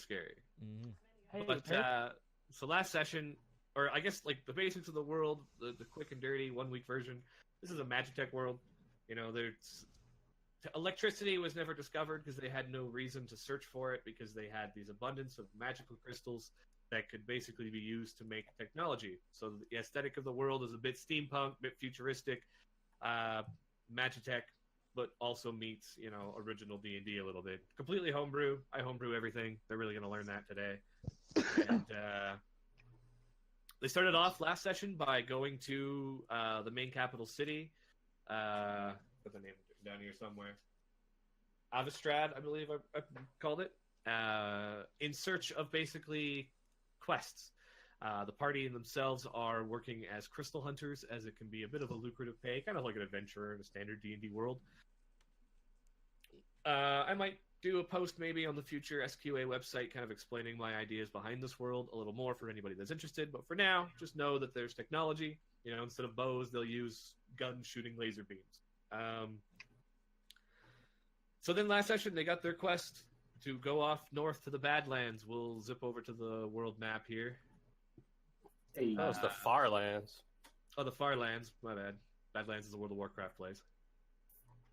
scary. Mm-hmm. Hey, But so last session, or I guess like the basics of the world, the quick and dirty 1 week version. This is a Magitech world. There's electricity was never discovered because they had no reason to search for it because they had these abundance of magical crystals that could basically be used to make technology. So the aesthetic of the world is a bit steampunk, a bit futuristic, Magitech, but also meets original D&D a little bit. Completely homebrew. I homebrew everything. They're really going to learn that today. And they started off last session by going to the main capital city. Put the name down here somewhere. Avstrad, I believe I called it. In search of basically quests. The party themselves are working as crystal hunters, as it can be a bit of a lucrative pay, kind of like an adventurer in a standard D&D world. I might do a post maybe on the future SQA website kind of explaining my ideas behind this world a little more for anybody that's interested. But for now, just know that there's technology. Instead of bows, they'll use guns shooting laser beams. So then last session, they got their quest to go off north to the Badlands. We'll zip over to the world map here. Hey, That was the Farlands. Oh, the Farlands. My bad. Badlands is a World of Warcraft place.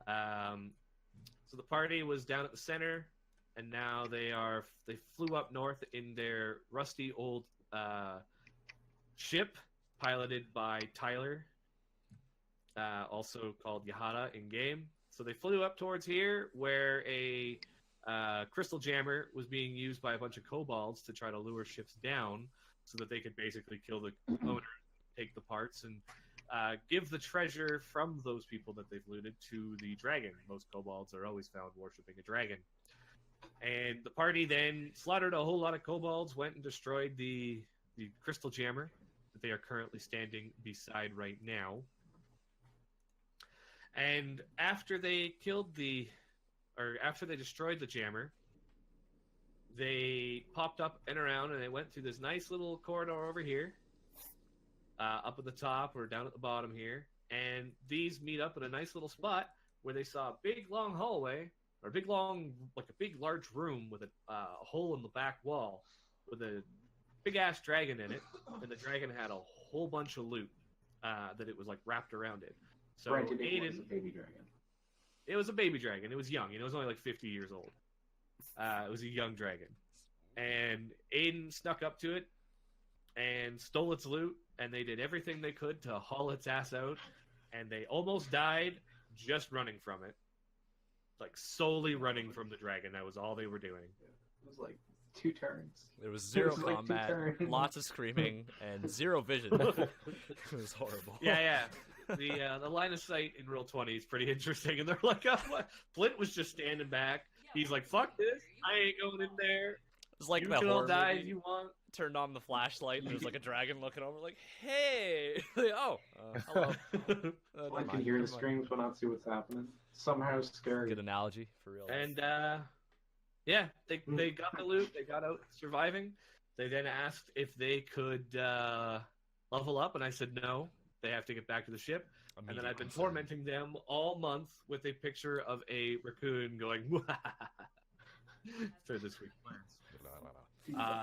So the party was down at the center, and now they flew up north in their rusty old ship, piloted by Tyler, also called Yahada in game. So they flew up towards here, where a crystal jammer was being used by a bunch of kobolds to try to lure ships down, so that they could basically kill the owner, take the parts, and give the treasure from those people that they've looted to the dragon. Most kobolds are always found worshipping a dragon. And the party then slaughtered a whole lot of kobolds, went and destroyed the crystal jammer that they are currently standing beside right now. And after they after they destroyed the jammer, they popped up and around, and they went through this nice little corridor over here, up at the top or down at the bottom here, and these meet up in a nice little spot where they saw a big long hallway, or a big large room with a hole in the back wall with a big ass dragon in it, and the dragon had a whole bunch of loot that it was like wrapped around it. So granted, it Aden, was a baby dragon. it was a baby dragon. It was young. It was only like 50 years old. It was a young dragon. And Aden snuck up to it and stole its loot, and they did everything they could to haul its ass out, and they almost died just running from it. Like, solely running from the dragon. That was all they were doing. It was like 2 turns. There was zero It was like 2 combat, turns. lots of screaming, and 0 vision. It was horrible. Yeah. The line of sight in Roll20 is pretty interesting, and they're like, oh, what? Flint was just standing back. He's like, fuck this. I ain't going in there. It's like You that can all horror die movie. if you want. Turned on the flashlight, and there's like a dragon looking over, like, "Hey, hello." I never can mind, hear never the mind. screams but not see what's happening. Somehow scary. Good analogy for real. And yeah, they got the loot. They got out surviving. They then asked if they could level up, and I said no. They have to get back to the ship. And then I've been tormenting them all month with a picture of a raccoon going for this week's plans.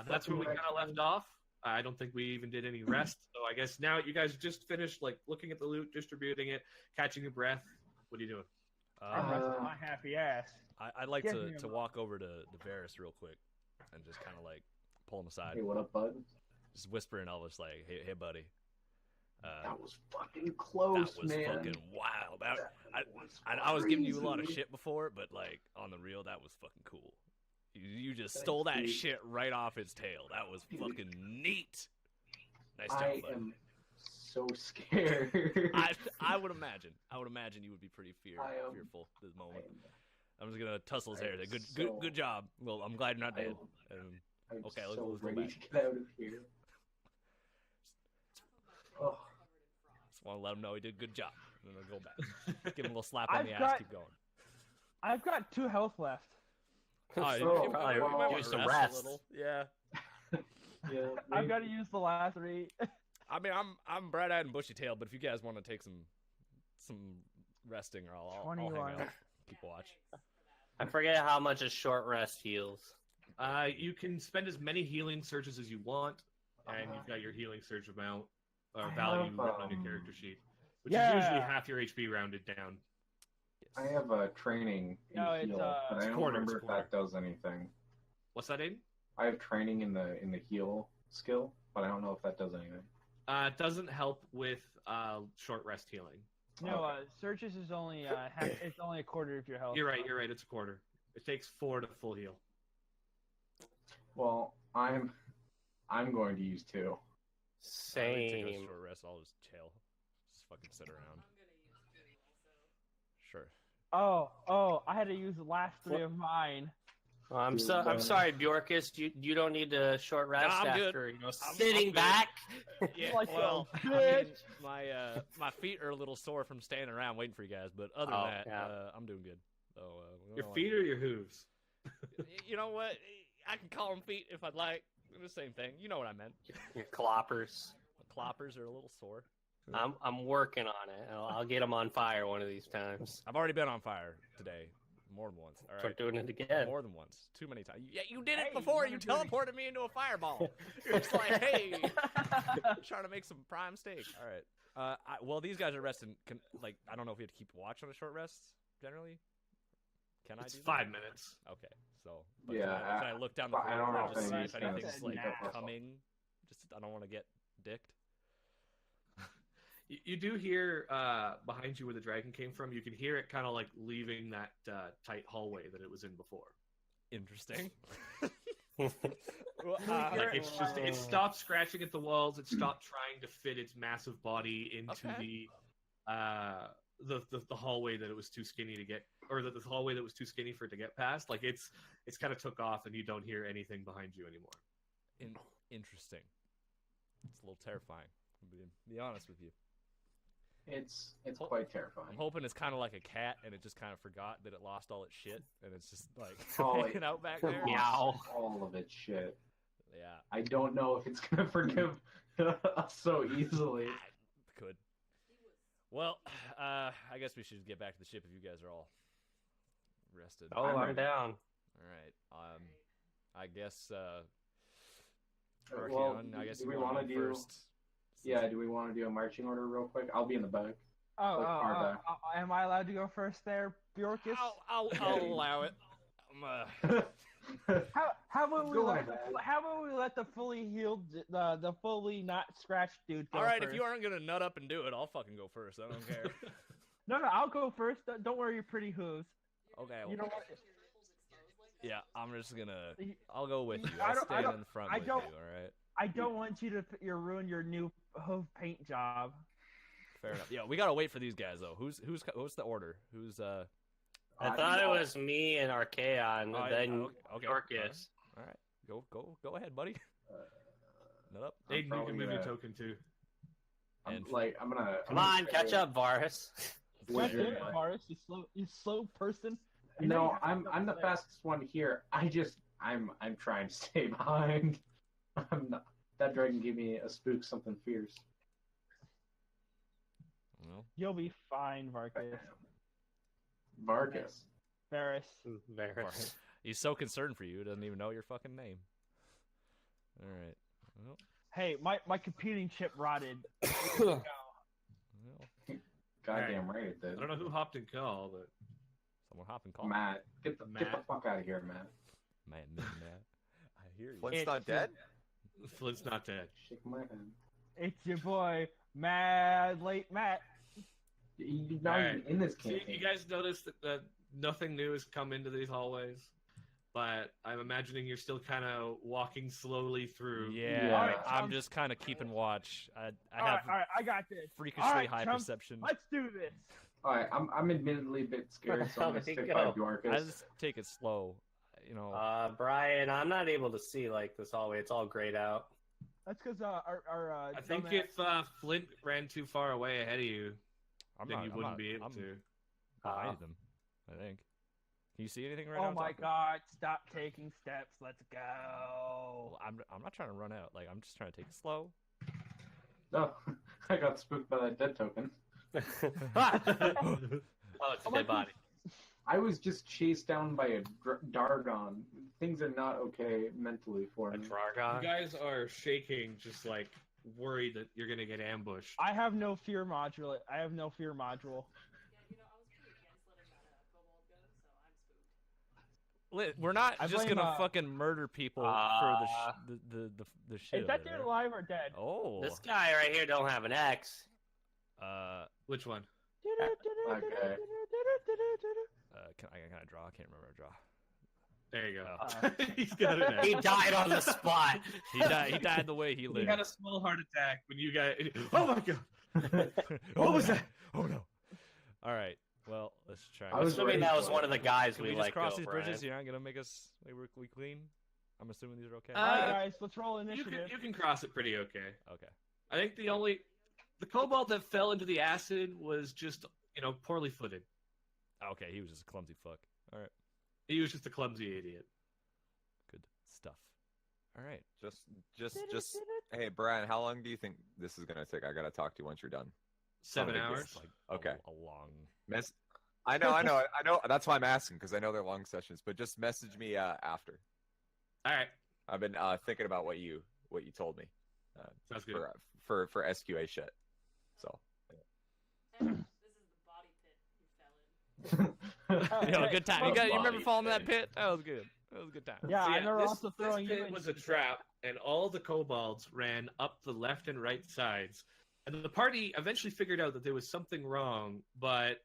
That's where we kind of left off. I don't think we even did any rest. So I guess now you guys just finished like looking at the loot, distributing it, catching your breath. What are you doing? I'm resting my happy ass. I'd like Give to me a walk over to Varis real quick and just kind of like pull him aside, Hey, what up, bud? just whispering Elvis like, "Hey, buddy." That was fucking close, that was man. fucking wild. was I was giving you a lot of crazy. shit before, but like on the real, that was fucking cool. You just Thanks, stole that dude. shit right off its tail. That was fucking neat. Nice job, I bud. am so scared. I would imagine. You would be pretty I am- fearful at this I moment. am- I'm just gonna tussle his I hair. am Good so- job. Well, I'm glad you're not I dead. am- I'm Okay, so let's go ready back. to get out of here. Oh, Just want to let him know he did a good job. And then I'll go back. Give him a little slap on I've the ass. got- Keep going. I've got 2 health left. Oh, you probably might wanna use rest a a little. Yeah. yeah. I've got to use the last 3. I mean, I'm Brad Aden Bushy Tail, but if you guys want to take some resting, or I'll hang 21. out, keep watch. I forget how much a short rest heals. You can spend as many healing surges as you want, and you've got your healing surge amount or I value have, written on your character sheet, which Yeah. is usually half your HP rounded down. I have a training in No, it's, heal, but it's I don't quarter, remember it's if that does anything. What's that, Aiden? I have training in the heal skill, but I don't know if that does anything. It doesn't help with short rest healing. No, Okay. Surges is only half, it's only a quarter of your health. You're right. It's a quarter. It takes 4 to full heal. Well, I'm going to use 2. Take a Same. short rest. I'll just chill. Just fucking sit around. Sure. Oh, I had to use the last 3 of mine. Well, I'm sorry, Bjorkus. You don't need a short rest I'm good. after I'm sitting good. back. Yeah, Like well, a I mean, bitch. my feet are a little sore from standing around waiting for you guys, but other Oh, than that, yeah. I'm doing good. So, we Your don't feet or your hooves? You know what? I can call them feet if I'd like. They're the same thing. You know what I meant. Your cloppers. The cloppers are a little sore. I'm working on it. I'll get them on fire one of these times. I've already been on fire today, more than once. All Start right, doing it again. more than once, too many times. Yeah, you did it Hey, before. you You wanna do teleported me into a fireball. You're just like, hey, trying to make some prime steak. All right. Well, these guys are resting. I don't know if we have to keep watch on a short rest generally. Can It's I do 5 that? minutes. Okay, so but Yeah, can I look down the I don't corridor know and if just see anybody's if gonna anything's sneak like up or something. coming? Just I don't want to get dicked. You do hear behind you where the dragon came from. You can hear it kind of like leaving that tight hallway that it was in before. Interesting. Like it stopped scratching at the walls. It stopped trying to fit its massive body into Okay. the hallway that it was too skinny to get, or the hallway that was too skinny for it to get past. Like it's kind of took off, and you don't hear anything behind you anymore. Interesting. It's a little terrifying. I'll be honest with you. It's quite I'm terrifying. hoping it's kind of like a cat, and it just kind of forgot that it lost all its shit, and it's just like Oh, hanging out back there. Meow. All of it shit. Yeah, I don't know if it's gonna forgive us so easily. could. Well, I guess we should get back to the ship if you guys are all rested. Oh, I'm I'm ready. down. All right. I guess. Well, Archeon, I guess do you we want want to to go do? first. Yeah, do we want to do a marching order real quick? I'll be in the back. Oh, Like far back. am I allowed to go first there, Bjorkus? I'll allow it. How about we Go let ahead. the fully healed, the fully not scratched dude go All right, first? if you aren't gonna nut up and do it, I'll fucking go first. I don't care. No, I'll go first. Don't worry your pretty hooves. Okay. You know what? Yeah, I'm just gonna. You- I'll go with you. I I'll don't- I stand don't- in front I with you. don't- All right. I don't want you to ruin your new hoof paint job. Fair enough. Yeah, we gotta wait for these guys though. What's the order? Who's I thought it was me and Archeon, Oh, then okay. Bjorkus. All right. Go ahead, buddy. Nut up. I'm Aiden, you probably can move your gonna- token too. And I'm gonna. Come on, catch up, Varus. God With damn your- it, Varis, you slow person. You know No, you have I'm the to- fastest one here. I'm trying to stay behind. I'm not. That dragon gave me a spook, something fierce. well, You'll be fine, Varkas. Vargas. Varis. Varus. he's so concerned for you, he doesn't even know your fucking name. All right. Well, Hey, my computing chip rotted. well, Goddamn right it did. I don't know who hopped in call, but someone hop and call. Matt, get the Matt. fuck out of here, Matt. Man, I hear you. Flint's not dead? Flint's not dead. Shake my head. It's your boy, Mad Late Matt. You're not Alright. even in this So campaign. you guys noticed that nothing new has come into these hallways, but I'm imagining you're still kind of walking slowly through. Yeah, Yeah. Alright, I'm chums. just kind of keeping watch. I All have right, I got this. freakishly Alright, high chums, perception. Let's do this. All right, I'm admittedly a bit scared, so I'm gonna There you stick by go. Dwarkus. I just take it slow. You know, Brian, I'm not able to see like this hallway. It's all grayed out. That's because our I think dumbass- if Flint ran too far away ahead of you, I'm then not, you I'm wouldn't not- be able I'm to. behind them, I think. Can you see anything right now? Oh on my top of- God! Stop taking steps. Let's go. Well, I'm not trying to run out. Like I'm just trying to take it slow. No, I got spooked by that dead token. Oh, it's a Oh my dead body. I was just chased down by a Dargon things are not okay mentally for A me. You Dragon. guys are shaking, just like worried that you're gonna get ambushed. I have no fear module. I have no fear module. We're not I just blame, gonna fucking murder people for the shit Is that of it, dude right? alive or dead? Oh. This guy right here don't have an X. Which one? Okay. Can I draw? I can't remember a draw. There you go. Oh. He's got an X. He died on the spot. He died the way he He lived. had a small heart attack when you guys. Oh my god! What was that? Oh no! All right. Well, let's try. I was Assuming ready that for was it. one of the guys Can we we just let cross go, these Brian. bridges? You're not gonna make us we clean. I'm assuming these are okay. Alright, guys, let's roll You initiative. can cross it pretty okay. Okay. I think the cobalt that fell into the acid was just poorly footed. Okay, he was just a clumsy fuck. All right. He was just a clumsy idiot. Good stuff. All right. Just. Hey, Brian, how long do you think this is gonna take? I gotta talk to you once you're done. 7 big deal. hours. It's like Okay. a long. I know. That's why I'm asking because I know they're long sessions. But just message me after. All right, I've been thinking about what you told me sounds good. for SQA shit. So Yo, good time. You remember Body falling in that pit. pit? That was good. That was a good time. Yeah, So, I remember this, also this throwing you pit in. was a trap, and all the kobolds ran up the left and right sides. And the party eventually figured out that there was something wrong, but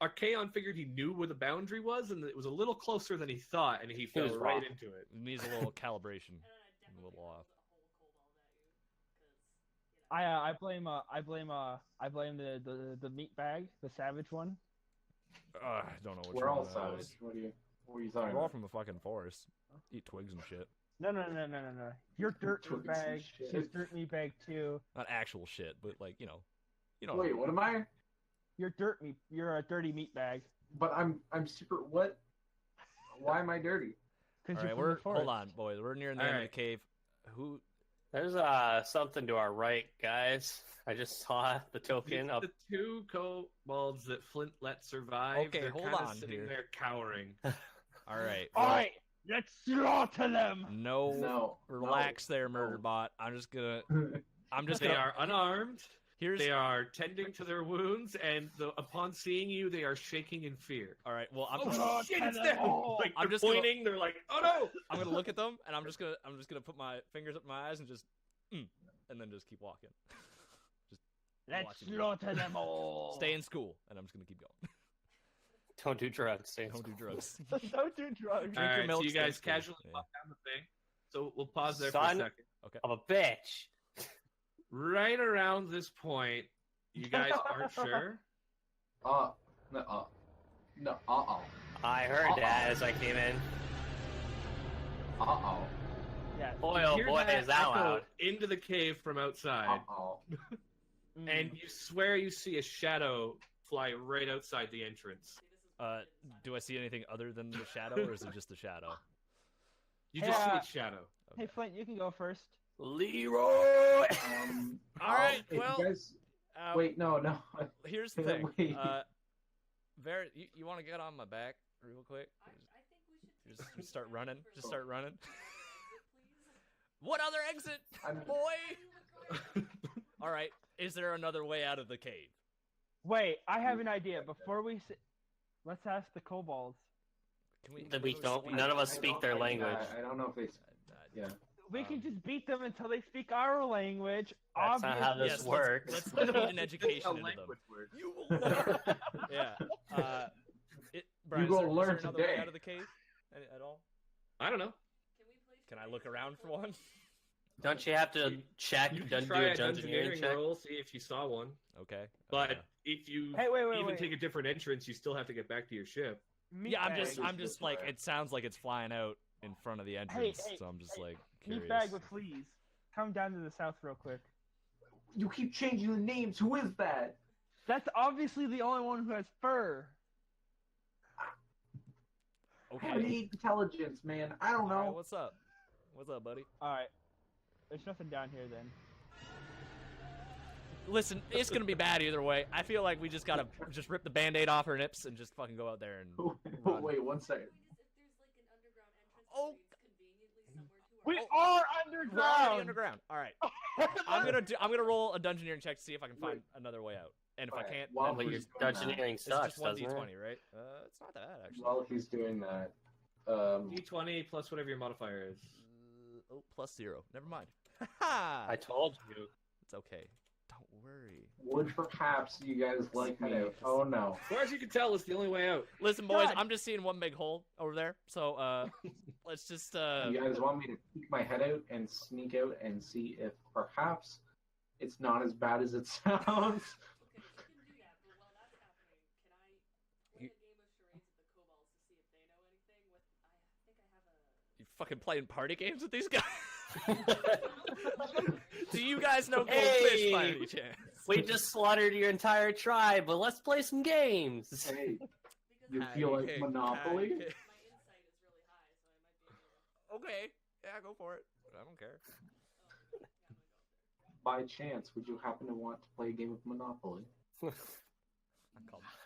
Archaon figured he knew where the boundary was, and it was a little closer than he thought, and he fell was right wrong. into it. It needs a little calibration. A little off. I blame the meat bag, the savage one. I don't know what We're all that savage. is. What are you talking We're all about? from the fucking forest. Eat twigs and shit. No. Your dirt Twigs meat and bag. shit. His dirt meat bag too. Not actual shit, but like you know. Wait, what am I? You're a dirty meat bag. But I'm super. What? Why am I dirty? Because All you're right, from the forest. hold on, boys. We're near the All end of right. the cave. Who? There's something to our right, guys. I just saw the token of The two kobolds that Flint let survive. Okay, they're hold kinda on sitting here. there cowering. All right. All right, let's slaughter them. No. No. Relax there, no. Murderbot. I'm just No. They gonna. are unarmed. Here's. They are tending to their wounds, and upon seeing you, they are shaking in fear. All right. Well, I'm. Oh shit! It's them! Like I'm they're just gonna- pointing. They're like, "Oh no!" I'm gonna look at them, and I'm just gonna put my fingers up my eyes and just, and then just keep walking. Just Let's watching you. slaughter them all. Stay in school, and I'm just gonna keep going. don't do drugs. Stay in Don't do school. drugs. Don't do drugs. Drink your All right, milk, so you stay in guys school. casually Yeah. walk down the thing. So we'll pause there for a Son. second. Of a bitch. Right around this point, you guys aren't sure. No. I heard that as I came in. Yeah. Boy, You oh hear boy, that is that echo loud. into the cave from outside, and you swear you see a shadow fly right outside the entrance. Do I see anything other than the shadow, or is it just the shadow? You just see Yeah. its shadow. Hey Flint, you can go first. Leroy! All right, Hey, well, guys, Uh, wait, no. Here's the thing. Wait. Var, you want to get on my back real quick? Just start running. Just start running. What other exit, boy? All right. Is there another way out of the cave? Wait, I have an idea. Before we let's ask the kobolds. Can we? That we don't. None of us speak their language. I don't know if they. Yeah. We can just beat them until they speak our language. That's not how this Yes, works. Let's feed an education A into them. language word. You will learn. Yeah. Brian, You is will there learn another way today. out of the cave at all? I don't know. Can I look around for one? Don't you have to check? You can Do try a a engineering engineering check? roll, see if you saw one. Okay. But if you Hey, wait, even wait. take a different entrance, you still have to get back to your ship. Yeah, I'm Meatbag. just like, it sounds like it's flying out in front of the entrance, so I'm just like curious. Meatbag with fleas. Come down to the south real quick. You keep changing the names. Who is that? That's obviously the only one who has fur. Okay. I need intelligence, man. I don't All right, know. what's up? What's up, buddy? Alright. There's nothing down here then. Listen, it's gonna be bad either way. I feel like we just gotta just rip the band-aid off her nips and just fucking go out there and run. Wait, 1 second. Oh, We Oh. are we're already underground. underground. All right. I'm gonna roll a dungeoneering check to see if I can find another way out. And if I can't, While then But your he's doing that- dungeoneering it's sucks, just one doesn't d20, it? right? It's not that actually. While he's doing that, D20 plus whatever your modifier is. +0. Never mind. I told you. It's okay. Don't worry. would perhaps you guys like me? Oh no. As far as you can tell, it's the only way out. Listen, boys, God. I'm just seeing one big hole over there. So, let's just You guys want me to peek my head out and sneak out and see if perhaps it's not as bad as it sounds? You fucking playing party games with these guys? Do you guys know goldfish Hey! by any chance? We just slaughtered your entire tribe, but let's play some games. Hey, you feel like Hey, Monopoly? hey. Okay, yeah, go for it. I don't care. By chance, would you happen to want to play a game of Monopoly?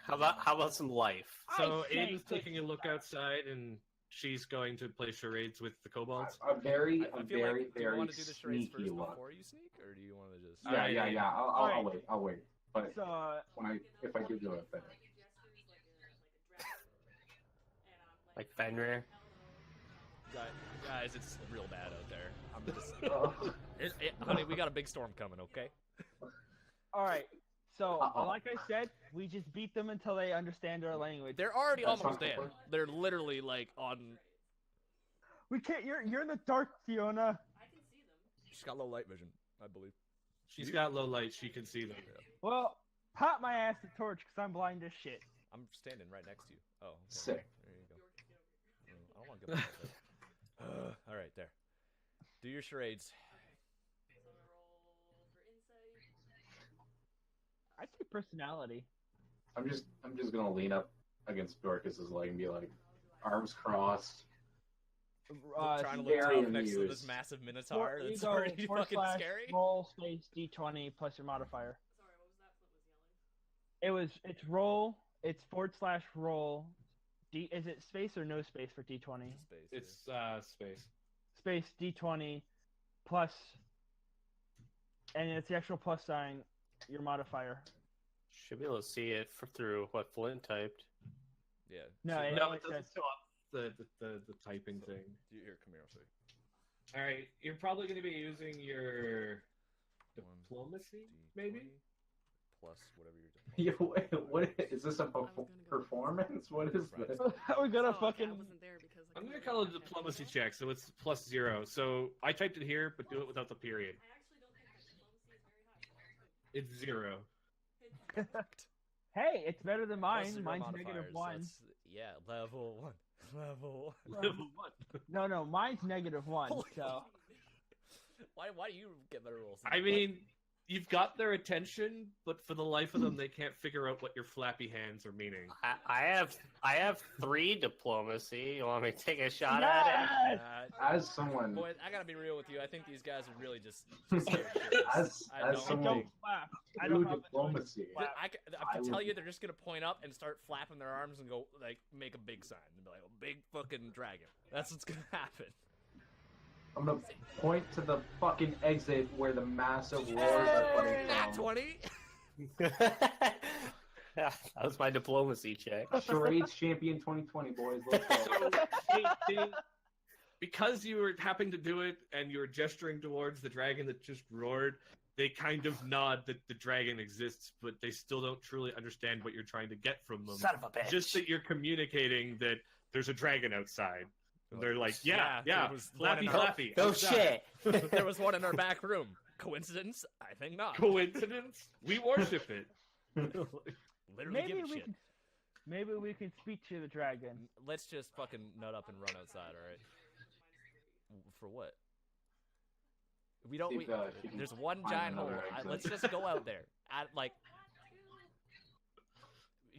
How about some life? So I Aiden's say- taking a look outside, and she's going to play charades with the kobolds. A very, I a feel very, like, do you very want to do the charades sneaky first one. before you sneak, or do you want to just? Yeah. I'll Alright. wait. I'll wait. But So, if I do it, then Like Fenrir? Guys, it's real bad out there. I'm just, Oh. honey, we got a big storm coming. Okay. all right. So, Uh-oh. like I said, we just beat them until they understand our language. They're already That's almost not dead. work. They're literally like on. We can't. You're in the dark, Fiona. She's got low light vision, I believe. She's got low light; she can see them. Well, pop my ass a torch because I'm blind as shit. I'm standing right next to you. Oh, okay. Sick. There you go. I don't want to get myself. All right, there. Do your charades. I say personality. I'm just gonna lean up against Dorcas's leg and be like, arms crossed. Trying to look very tough next to this amused. massive minotaur. You That's go already fucking / scary. roll space d20 plus your modifier. It's roll. It's / roll. Is it space or no space for d20? Space. It's space. Space d20 plus, and it's the actual plus sign. Your modifier. Should be able to see it through what Flint typed. Yeah. No, So- it No, only it doesn't says- show up the typing thing. Here, come here. I'll show you. All right, you're probably going to be using your diplomacy, maybe. Plus whatever your Yeah, diplomacy. what is this a performance? What is Right. this? We're gonna Oh, okay, I fucking. wasn't there because I I'm going to couldn't call it a remember. diplomacy check, so it's +0. So I typed it here, but do it without the period. It's 0. Hey, it's better than Plus mine. zero Mine's modifiers, -1. that's- Yeah, level 1. Level 1. Level 1. No, mine's -1. Holy So Why do you get better rolls? I mean, you've got their attention, but for the life of them, they can't figure out what your flappy hands are meaning. I have 3 diplomacy. You want me to take a shot at it? yes! As someone, Boys, I gotta be real with you. I think these guys are really just scared shitless. as I as don't I someone, don't flap. I through don't have diplomacy. I can I tell would- you, they're just gonna point up and start flapping their arms and go like make a big sign and be like a big fucking dragon. That's what's gonna happen. I'm gonna point to the fucking exit where the massive roars are coming Nat from. 20. That was my diplomacy check. Charades champion 2020, boys. Let's go. So because you were happening to do it and you were gesturing towards the dragon that just roared, they kind of nod that the dragon exists, but they still don't truly understand what you're trying to get from them. Son of a bitch. Just that you're communicating that there's a dragon outside. And they're like, yeah, there was one flappy, in our- flappy. No outside. shit. There was one in our back room. Coincidence? I think not. Coincidence? We worship it. Literally Maybe give a we shit. can. Maybe we can speak to the dragon. Let's just fucking nut up and run outside, all right? For what? We don't. See We, if, you can there's one find giant hole. another exit. Let's just go out there. Like,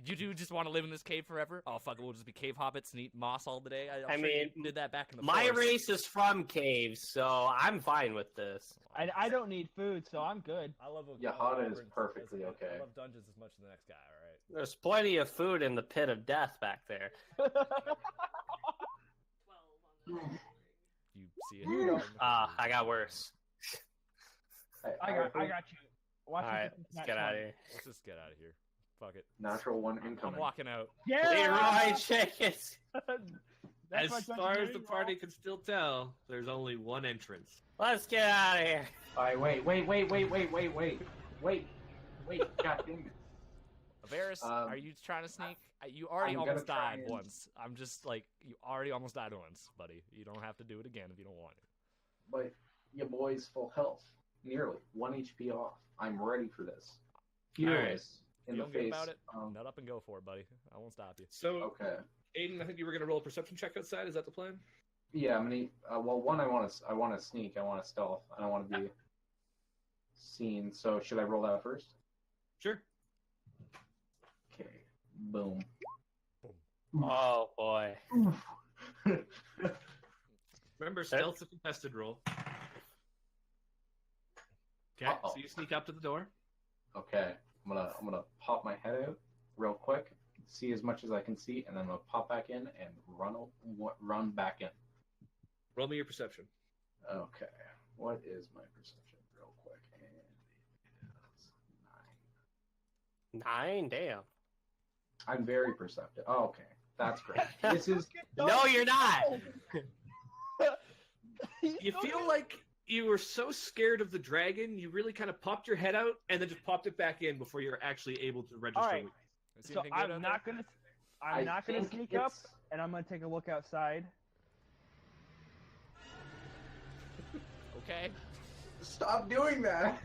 you do just want to live in this cave forever? Oh fuck it, we'll just be cave hobbits and eat moss all the day. I'm I sure mean, you did that back in the My forest. race is from caves, so I'm fine with this. I don't need food, so I'm good. I love a Yahada is labyrinth perfectly as- okay. I love dungeons as much as the next guy. All right. There's plenty of food in the pit of death back there. You see it? You don't. I got worse. I got you. Watch All me right, get this let's nat get out of 20. here. Let's just get out of here. Fuck it. Natural one I'm incoming. walking out. Yeah. Leroy Jenkins. That's As my far as the judgment. party can still tell, there's only one entrance. Let's get out of here. Wait. God damn it. Varys, are you trying to sneak? You already I'm gonna almost try died and- once. I'm just like, you already almost died once, buddy. You don't have to do it again if you don't want to. But your boy's full health. Nearly. 1 HP off. I'm ready for this. Fearless in You the don't get face. about it? Nut up and go for it, buddy. I won't stop you. So, Okay. Aiden, I think you were going to roll a perception check outside. Is that the plan? Yeah, I'm gonna. Well, one, I want to sneak. I want to stealth. I don't want to be seen. So, should I roll that first? Sure. Okay. Boom. Oh boy. Remember, stealth's a contested roll. Okay, Uh-oh. so you sneak up to the door. Okay. I'm gonna pop my head out real quick, see as much as I can see, and then I'm gonna pop back in and run back in. Roll me your perception. Okay. What is my perception, real quick? And it is 9. 9? Damn. I'm very perceptive. Oh, okay, that's great. This is No, you're not. You feel like you were so scared of the dragon, you really kind of popped your head out and then just popped it back in before you were actually able to register. All right. See So anything good out I'm there? not gonna. I I'm not gonna think sneak up, it's- and I'm gonna take a look outside. Okay. Stop doing that.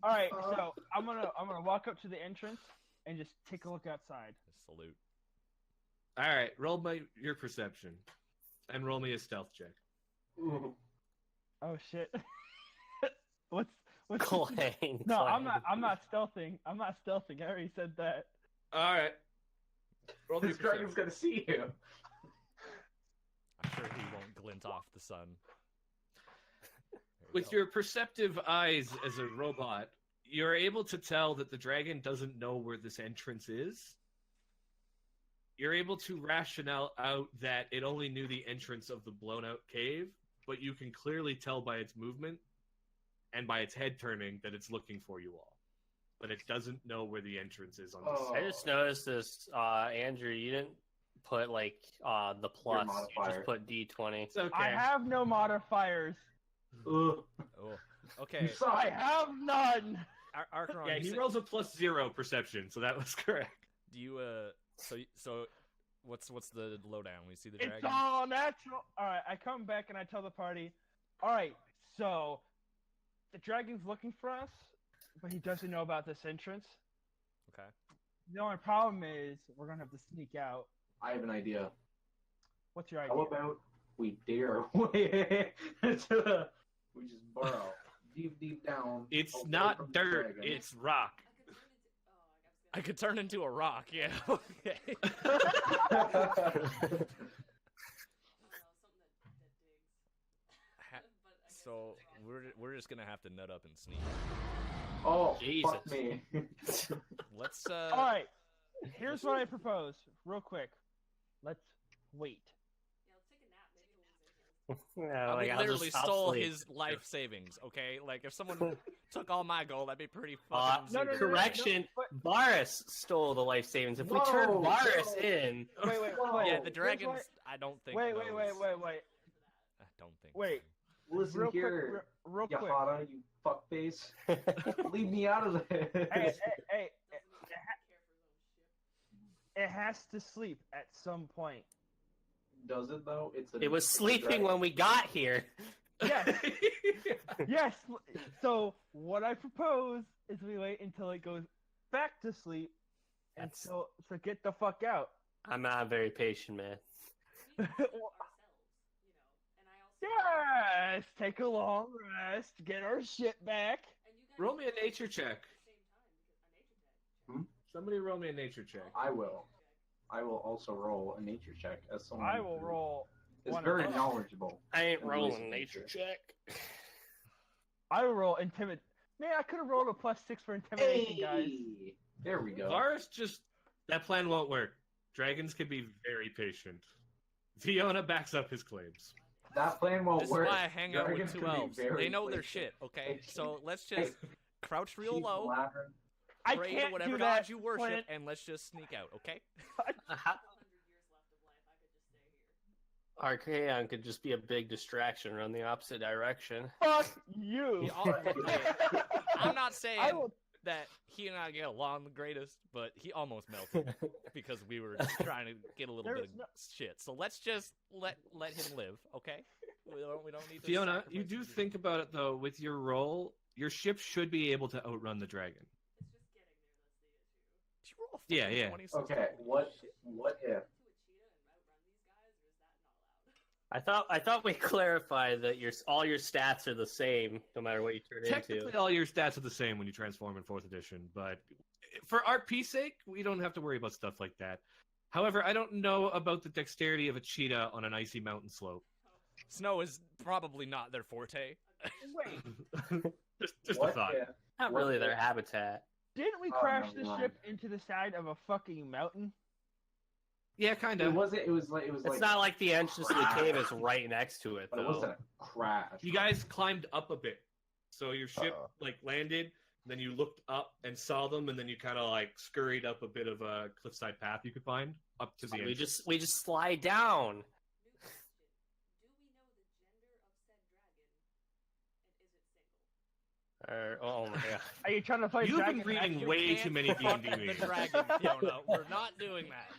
All right. So I'm gonna walk up to the entrance and just take a look outside. Salute. All right, roll your perception, and roll me a stealth check. Ooh. Oh shit. what's Clang. No, I'm clang. not stealthing. I'm not stealthing. I already said that. All right. Roll me This your dragon's perception. gonna see you. I'm sure he won't glint off the sun. There we With go. your perceptive eyes as a robot, you're able to tell that the dragon doesn't know where this entrance is. You're able to rationale out that it only knew the entrance of the blown out cave, but you can clearly tell by its movement and by its head turning that it's looking for you all. But it doesn't know where the entrance is on this. Oh. I just noticed this, Andrew. You didn't put like the plus. You modifier. just put D20. It's okay. I have no modifiers. Ugh. Oh. You Okay. suck. I have none. Archeron, Yeah, you he said- rolls a +0 perception, so that was correct. do you so what's the lowdown? We see the It's dragon. all natural. All right, I come back and I tell the party. All right, so the dragon's looking for us, but he doesn't know about this entrance. Okay. The only problem is we're gonna have to sneak out. I have an idea. What's your idea? How about we dare our way to we just burrow deep down. It's away from not the dirt, dragon. it's rock. I could turn into a rock. Yeah. Okay. So we're just gonna have to nut up and sneak. Oh, Jesus. fuck me. Let's All right, here's what I propose, real quick. Let's wait. Yeah, we like, I'll literally just- I'll stole sleep. his life savings. Okay, like if someone took all my gold, that'd be pretty Uh, fucking. No, no, no, stupid. no, Correction, but- Varis stole the life savings. If we Whoa, turn Varis whoa. in, Wait, wait, Whoa. wait. Yeah, the Here's dragons. what- I don't think. Wait, knows. wait, wait, wait, wait. I don't think. Wait. Listen Real here, quick, real you quick. Hada, you fuckface. Leave me out of this. Hey, it has to sleep at some point. Does it though? it was sleeping when we got here. Yes, yes. So what I propose is we wait until it goes back to sleep, and That's- so get the fuck out. I'm not very patient, man. Yes, take a long rest, get our shit back. Roll me a nature check. Hmm? Somebody roll me a nature check. I will. I will also roll a nature check as someone I will who roll. is one very of those. knowledgeable. I ain't And rolling listen a nature to check. I will roll intimid. Man, I could have rolled a +6 for intimidation, guys. Hey! There we go. Varis just that plan won't work. Dragons can be very patient. Fiona backs up his claims. That plan won't This is work. why I hang out with Dragons two can be elves. very They know their flaky. shit, okay? Hey, So let's just crouch real Keep low, blabbering. I pray to can't whatever do gods that. you worship, Flint. and let's just sneak out, okay? Archaeon could just be a big distraction, run the opposite direction. Fuck you. He I'm not saying I will. that he and I get along the greatest, but he almost melted because we were just trying to get a little bit There's of no- shit. So let's just let him live, okay? We don't need to. Fiona, you sacrifice do him. think about it though. With your role, your ship should be able to outrun the dragon. Did you roll a Yeah, fucking yeah. 26? Okay, what if? I thought we clarified that all your stats are the same no matter what you turn Technically, into. all your stats are the same when you transform in 4th edition, but for RP's sake, we don't have to worry about stuff like that. However, I don't know about the dexterity of a cheetah on an icy mountain slope. Snow is probably not their forte. Wait, just a What thought. if? Not What really if- their habitat. didn't we Oh, crash never the mind. ship into the side of a fucking mountain? Yeah, kind It of. wasn't. It was like. It's not like the entrance to the cave is right next to it, But it though. wasn't a crash. You guys climbed up a bit, so your ship Uh-oh. like landed. Then you looked up and saw them, and then you kind of like scurried up a bit of a cliffside path you could find up to the we entrance. just slide down. Oh my god. Are you trying to play You've Dragon been reading You way can't too many fuck D&D the memes. dragon, Fiona. We're not doing that.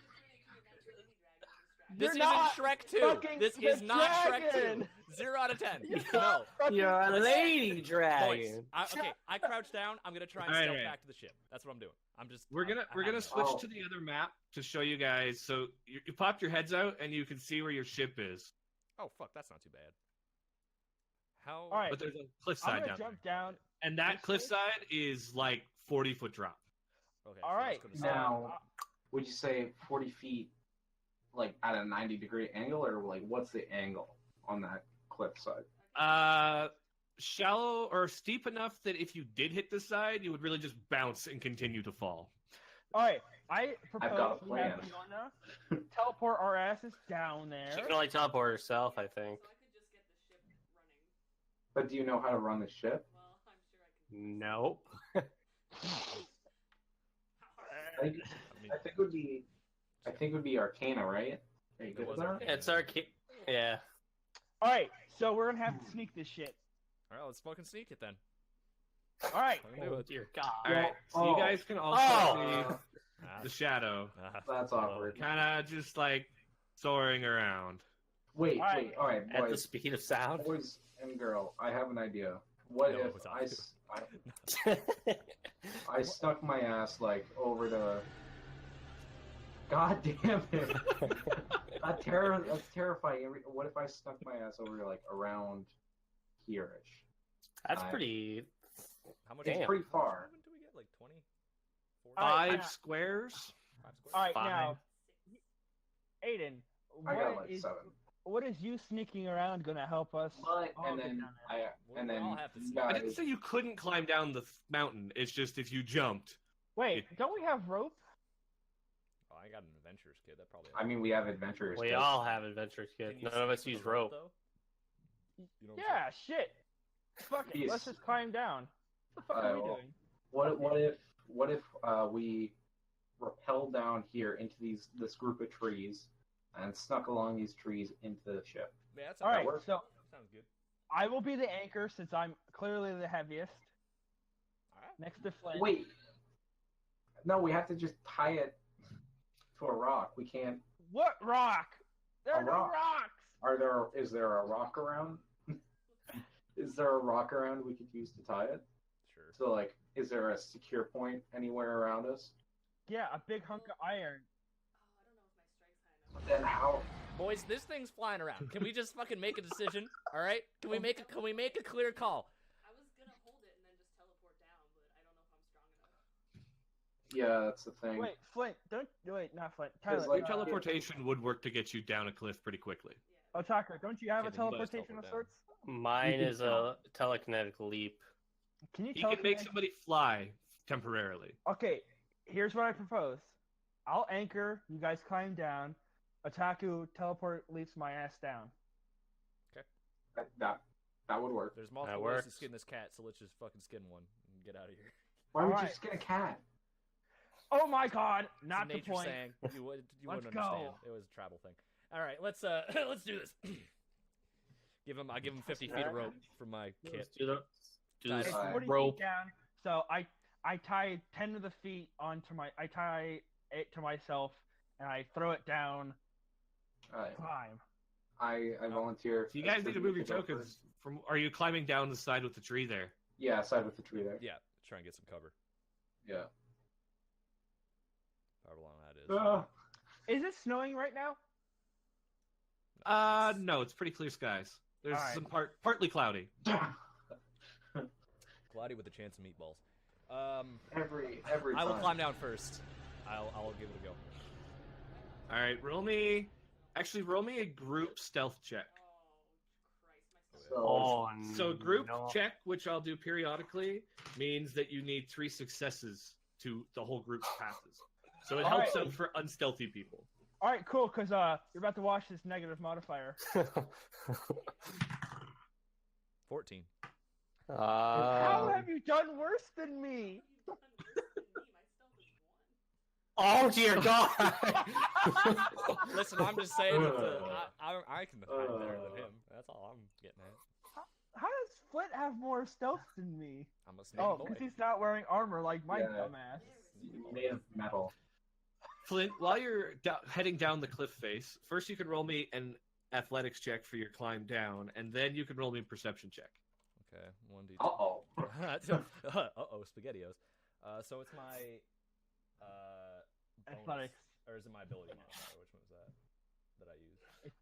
This You're isn't not Shrek 2. fucking This the is not Shrek 2. dragon. 0 out of 10. No. You're a lady Boys, dragon. okay, I crouch down. I'm gonna try and All right, stealth all right. back to the ship. That's what I'm doing. I'm just. We're I gonna have it. switch Oh. to the other map to show you guys. So you popped your heads out, and you can see where your ship is. Oh fuck, that's not too bad. How? All right, But there's a I'm cliffside gonna down jump there, down. and that this way? cliffside is like 40-foot drop. Okay, All so right, that's gonna Now- uh, Would you say 40 feet, like at a 90-degree angle, or like what's the angle on that cliffside? Shallow or steep enough that if you did hit the side, you would really just bounce and continue to fall. all right, I propose got a we have plan. Fiona teleport our asses down there. She can only teleport herself, I think. But do you know how to run the ship? Nope. I think, I mean, I think it would be Arcana, right? Are you It good was with that? Arcana. It's our yeah. All right, so we're gonna have to sneak this shit. all right, let's fucking sneak it then. All right, Fucking do Oh it. dear God. All right, so Oh. you guys can also Oh. see the shadow, That's awkward. kind of just like soaring around. Wait, All right. wait, all right, At the boys, speed of sound. boys and girl. I have an idea. What No, if it was I, I stuck my ass like over the? God damn it! That's terrifying. What if I stuck my ass over like around here-ish? That's pretty. How much? Damn. How Pretty far. much do we get? Like 20? 40? All right, 5 now- squares. 5 squares? all right. Fine. Now, Aiden, I got what like is 7. what is you sneaking around gonna help us? But all and get then down there? and We'll then all have to you see. I guys. didn't say you couldn't climb down the mountain. It's just if you jumped. Wait, don't we have rope? Oh, I got an adventurers kid. That probably. I mean, we have adventurers. We too. all have adventure Can kits. you None of stick us to the use rope. though? You know what I'm Yeah, shit. Fuck it. Yes. Let's just climb down. What the fuck are we well, doing? What if we rappelled down here into this group of trees and snuck along these trees into the ship? saying? Yeah, that's All right, works. so sounds good. I will be the anchor since I'm clearly the heaviest. All right. Next to Flint. Wait. No, we have to just tie it to a rock. We can't. What rock? There A are no rock. rocks. Is there a rock around? Is there a rock around we could use to tie it? Sure. So, like, is there a secure point anywhere around us? Yeah, a big hunk of iron. Then how? Boys, this thing's flying around. Can we just fucking make a decision? All right? Can we make a clear call? I was gonna hold it and then just teleport down, but I don't know if I'm strong enough. Yeah, that's the thing. Wait, Flint, not Flint. Because, Tyler, like, Your teleportation would work to get you down a cliff pretty quickly. Tucker, don't you have a Can you guys teleportation of teleport sorts? Mine You is can a telekinetic leap. Can you You can make teleport? somebody fly temporarily. Okay, here's what I propose. I'll anchor. You guys climb down. Otaku teleport leaps my ass down. That would work. There's multiple That ways to works. skin this cat, so let's just fucking skin one and get out of here. Why would you Alright. skin a cat? Oh my god! It's Not a the nature point. saying. You wouldn't Let's understand. go. It was a travel thing. All right, let's let's do this. I give him 50 feet of rope for my kit. Let's do the do Nice. this It's 40 rope. feet down. So I tie 10 of the feet onto my. I tie it to myself and I throw it down. Alright. Climb. I volunteer. So you guys need to move your go tokens. first. Are you climbing down the side with the tree there? Yeah, side with the tree there. Yeah, try and get some cover. Yeah. However long that is. Is it snowing right now? No, it's pretty clear skies. There's Alright. some partly cloudy. Cloudy with a chance of meatballs. every I will time. climb down first. I'll give it a go. All right, roll me a group stealth check. Oh, So group no. check, which I'll do periodically, means that you need 3 successes to the whole group passes. So it helps Alright. out for unstealthy people. All right, cool. Cause you're about to watch this negative modifier. 14. How have you done worse than me? Oh dear God! Listen, I'm just saying that I can hide better than him. That's all I'm getting at. How does Flint have more stealth than me? I'm a sneaky Oh, boy. because he's not wearing armor like my Yeah. dumbass. Made of metal. Flint, while you're heading down the cliff face, first you can roll me an athletics check for your climb down, and then you can roll me a perception check. Okay, 1d. Uh-oh. Uh-oh, SpaghettiOs. So it's my bonus, Athletics. or is it my ability modifier? Which one is that I use?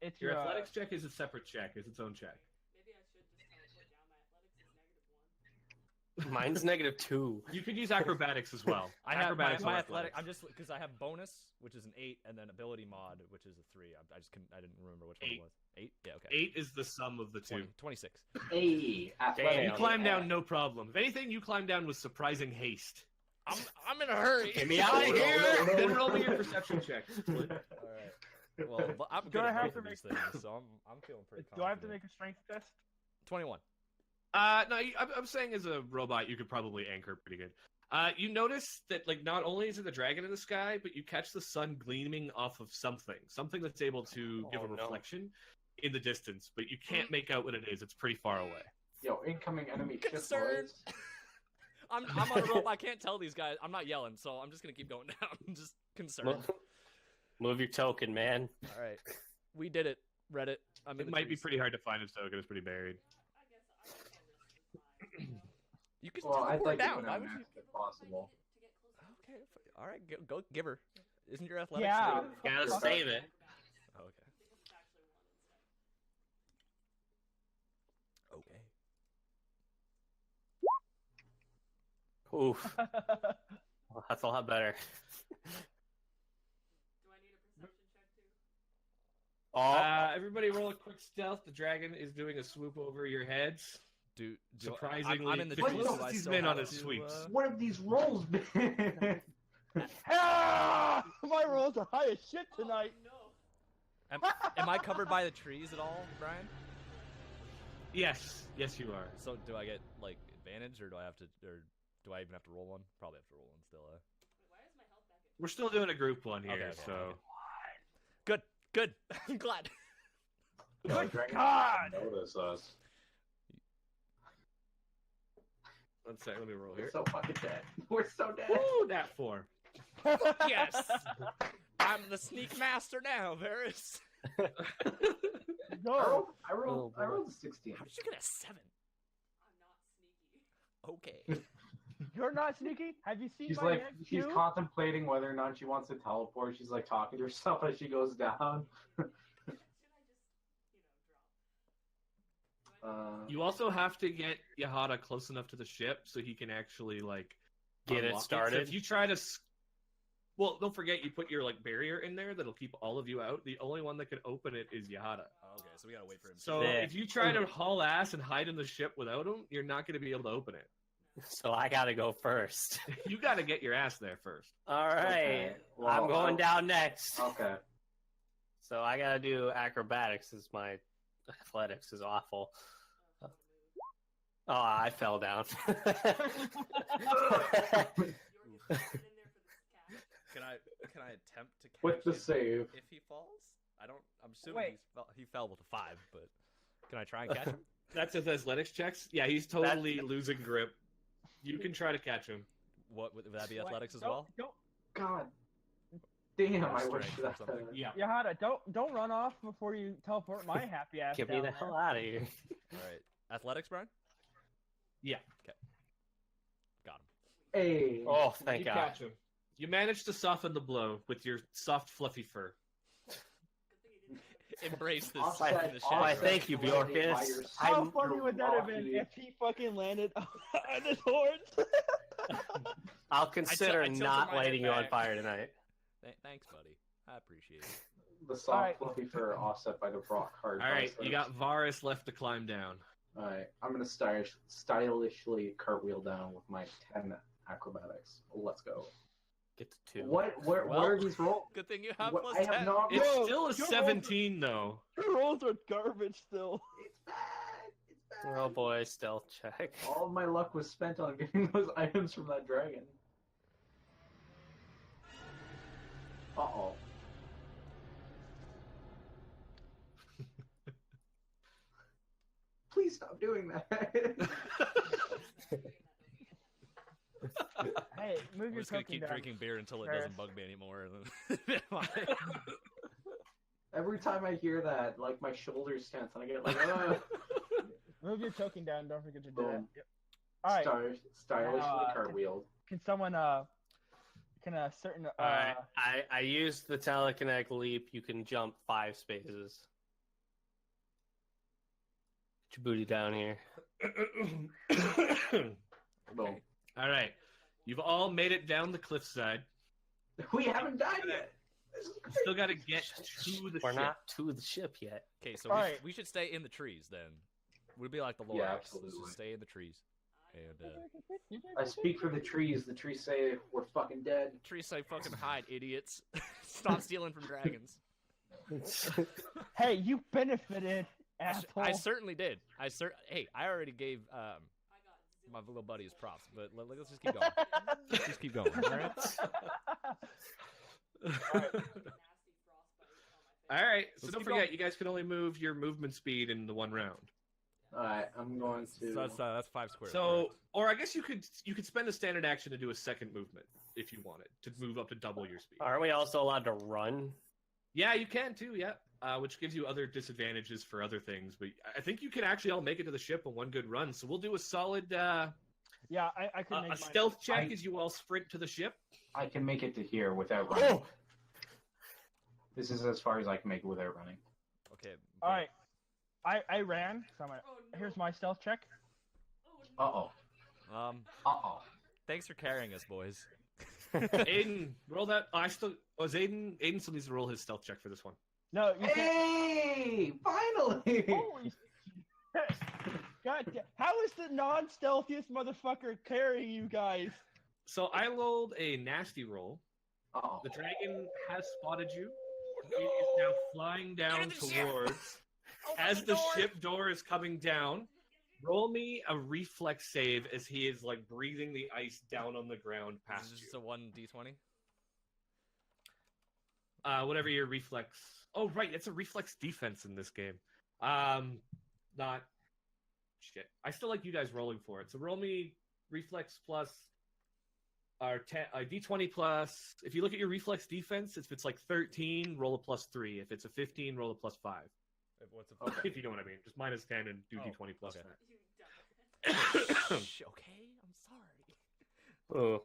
It's Your athletics check is a separate check, is its own check. Maybe I should just put down my athletics is -1. Mine's -2. You could use acrobatics as well. I have my, acrobatics my or athletic. athletics. I'm just because I have bonus, which is an 8, and then ability mod, which is a 3. I just couldn't. I didn't remember which one it 8. was. 8. Yeah. Okay. 8 is the sum of the 2. 26. Hey, athletic. Damn. You climb down, no problem. If anything, you climb down with surprising haste. I'm in a hurry. Get me out of here! Then roll me your perception check. Flint. All right. Well, but I'm Do good I at have both to of these things, so I'm feeling pretty. Do I have to confident. make a strength test? 21. No, I'm saying as a robot, you could probably anchor pretty good. You notice that, like, not only is it the dragon in the sky, but you catch the sun gleaming off of something that's able to give a Oh, no. reflection in the distance, but you can't make out what it is. It's pretty far away. Yo, incoming enemy ship, Concerned. boys. I'm on a rope. I can't tell these guys. I'm not yelling, so I'm just gonna keep going down. I'm just concerned. Move your token, man. All right, we did it. Reddit. I'm in It the might be trees. pretty hard to find its token. It's pretty buried. You can Well, I'd teleport like to down. go Why down would you? next if possible. Okay. All right. Go give her. Isn't your athletics? Yeah. good? Gotta save it. Oh, okay. Okay. Oof. Well, that's a lot better. Do I need a perception check too? Oh, Everybody roll a quick stealth. The dragon is doing a swoop over your heads. Do Surprisingly, I'm in the What trees. else So I he's still been on have his to, sweeps. What have these rolls been? Ah! My rolls are high as shit tonight. Oh, no. Am I covered by the trees at all, Brian? Yes, you are. So do I get like advantage, or do I have to, or do I even have to roll one? Probably have to roll one still. Wait, why is my health back at We're still doing a group one here, Okay, so. Good. I'm glad. Good Dragon God! Notice us. Let's see. Let me roll We're here. so fucking dead. We're so dead. Ooh, that 4. Yes. I'm the sneak master now, Varis. Go. I rolled Oh, boy. a 16. How did you get a 7? I'm not sneaky. Okay. You're not sneaky? Have you seen She's my like, next she's cue? contemplating whether or not she wants to teleport. She's like talking to herself as she goes down. Should I just, drop? You also have to get Yahada close enough to the ship so he can actually, like, Get it unlock started? So if you try to. Well, don't forget you put your, like, barrier in there that'll keep all of you out. The only one that can open it is Yahada. Okay, so we gotta wait for him. So Yeah. if you try to haul ass and hide in the ship without him, you're not going to be able to open it. So I gotta go first. You got to get your ass there first. All right. Okay. Well, I'm going down next. Okay. So I gotta do acrobatics as my athletics is awful. Oh, I fell down. Can I attempt to catch With the him save. if he falls? I'm assuming he fell with a 5, but can I try and catch him? That's his athletics checks. Yeah, he's totally losing grip. You can try to catch him. What would that be? Wait, Athletics as don't- well? Don't, God damn, I wish Strength or that. something. Yeah. Yahada, don't run off before you teleport my happy ass. Get me down the there. hell out of here. All right. Athletics, Brian? Yeah. Okay. Got him. Hey. Oh, thank You God. catch him. You manage to soften the blow with your soft, fluffy fur. Embrace this Offset- in the Why, shadow. thank you, Bjorkus. How funny would that have been if he fucking landed on his horns? I'll consider I tilted not my head lighting you on back. fire tonight. Thanks, buddy. I appreciate it. The soft Alright. fluffy fur offset by the rock hard. All right, you biceps. got Varis left to climb down. Alright, I'm gonna stylishly cartwheel down with my 10 acrobatics. Let's go. Get to 2. Where Well, are these rolls? Good thing you have What- plus I have 10. not. It's Yo, still a your 17, though. Your rolls are garbage still. It's bad. It's bad. Oh boy, stealth check. All of my luck was spent on getting those items from that dragon. Uh-oh. Please stop doing that. Hey, move I'm your just gonna token keep down. drinking beer until it Ferris. doesn't bug me anymore. Every time I hear that, like, my shoulders tense and I get like, Move your token down. Don't forget to do that. Boom. Yep. All right. stylishly Now, cartwheeled. Can someone can a certain Alright, I used the telekinetic leap. You can jump 5 spaces. Get your booty down here. Boom. All right. You've all made it down the cliffside. We haven't died yet. This is You still got to get to the We're ship. not to the ship yet. Okay, so Alright. we should stay in the trees then. We'd be like the Lorax. Yeah, Let's absolutely. just stay in the trees. And I speak for the trees. The trees say we're fucking dead. trees say fucking hide, idiots. Stop stealing from dragons. Hey, you benefited, asshole. I certainly did. Hey, I already gave my little buddy his props, but let's just keep going. Let's just keep going. All right. All right. So Let's don't keep forget, going. you guys can only move your movement speed in the one round. Alright, I'm going to. So that's 5 squares. So, or I guess you could spend a standard action to do a second movement if you wanted to move up to double your speed. Aren't we also allowed to run? Yeah, you can too. Yeah, which gives you other disadvantages for other things. But I think you can actually all make it to the ship in one good run. So we'll do a solid Yeah, I could make a mine. stealth check as you all sprint to the ship. I can make it to here without running. This is as far as I can make it without running. Okay. All right, I ran. So here's my stealth check. Uh-oh. Uh-oh. Thanks for carrying us, boys. Aden, roll that. Aiden still needs to roll his stealth check for this one. No, you can't. Hey! Finally! Holy shit. God damn. How is the non-stealthiest motherfucker carrying you guys? So I rolled a nasty roll. Uh-oh. The dragon has spotted you. It is now flying down towards. As the ship door is coming down, roll me a reflex save as he is like breathing the ice down on the ground This past is just you. a 1d20. Whatever your reflex. Oh, right, it's a reflex defense in this game. Not shit. I still like you guys rolling for it. So roll me reflex plus or d20 plus. If you look at your reflex defense, if it's like 13, roll a plus 3. If it's a 15, roll a plus 5. What's a If you know what I mean, just minus 10 and do Oh, d20 plus okay. 10. Shh, okay, I'm sorry. Oh,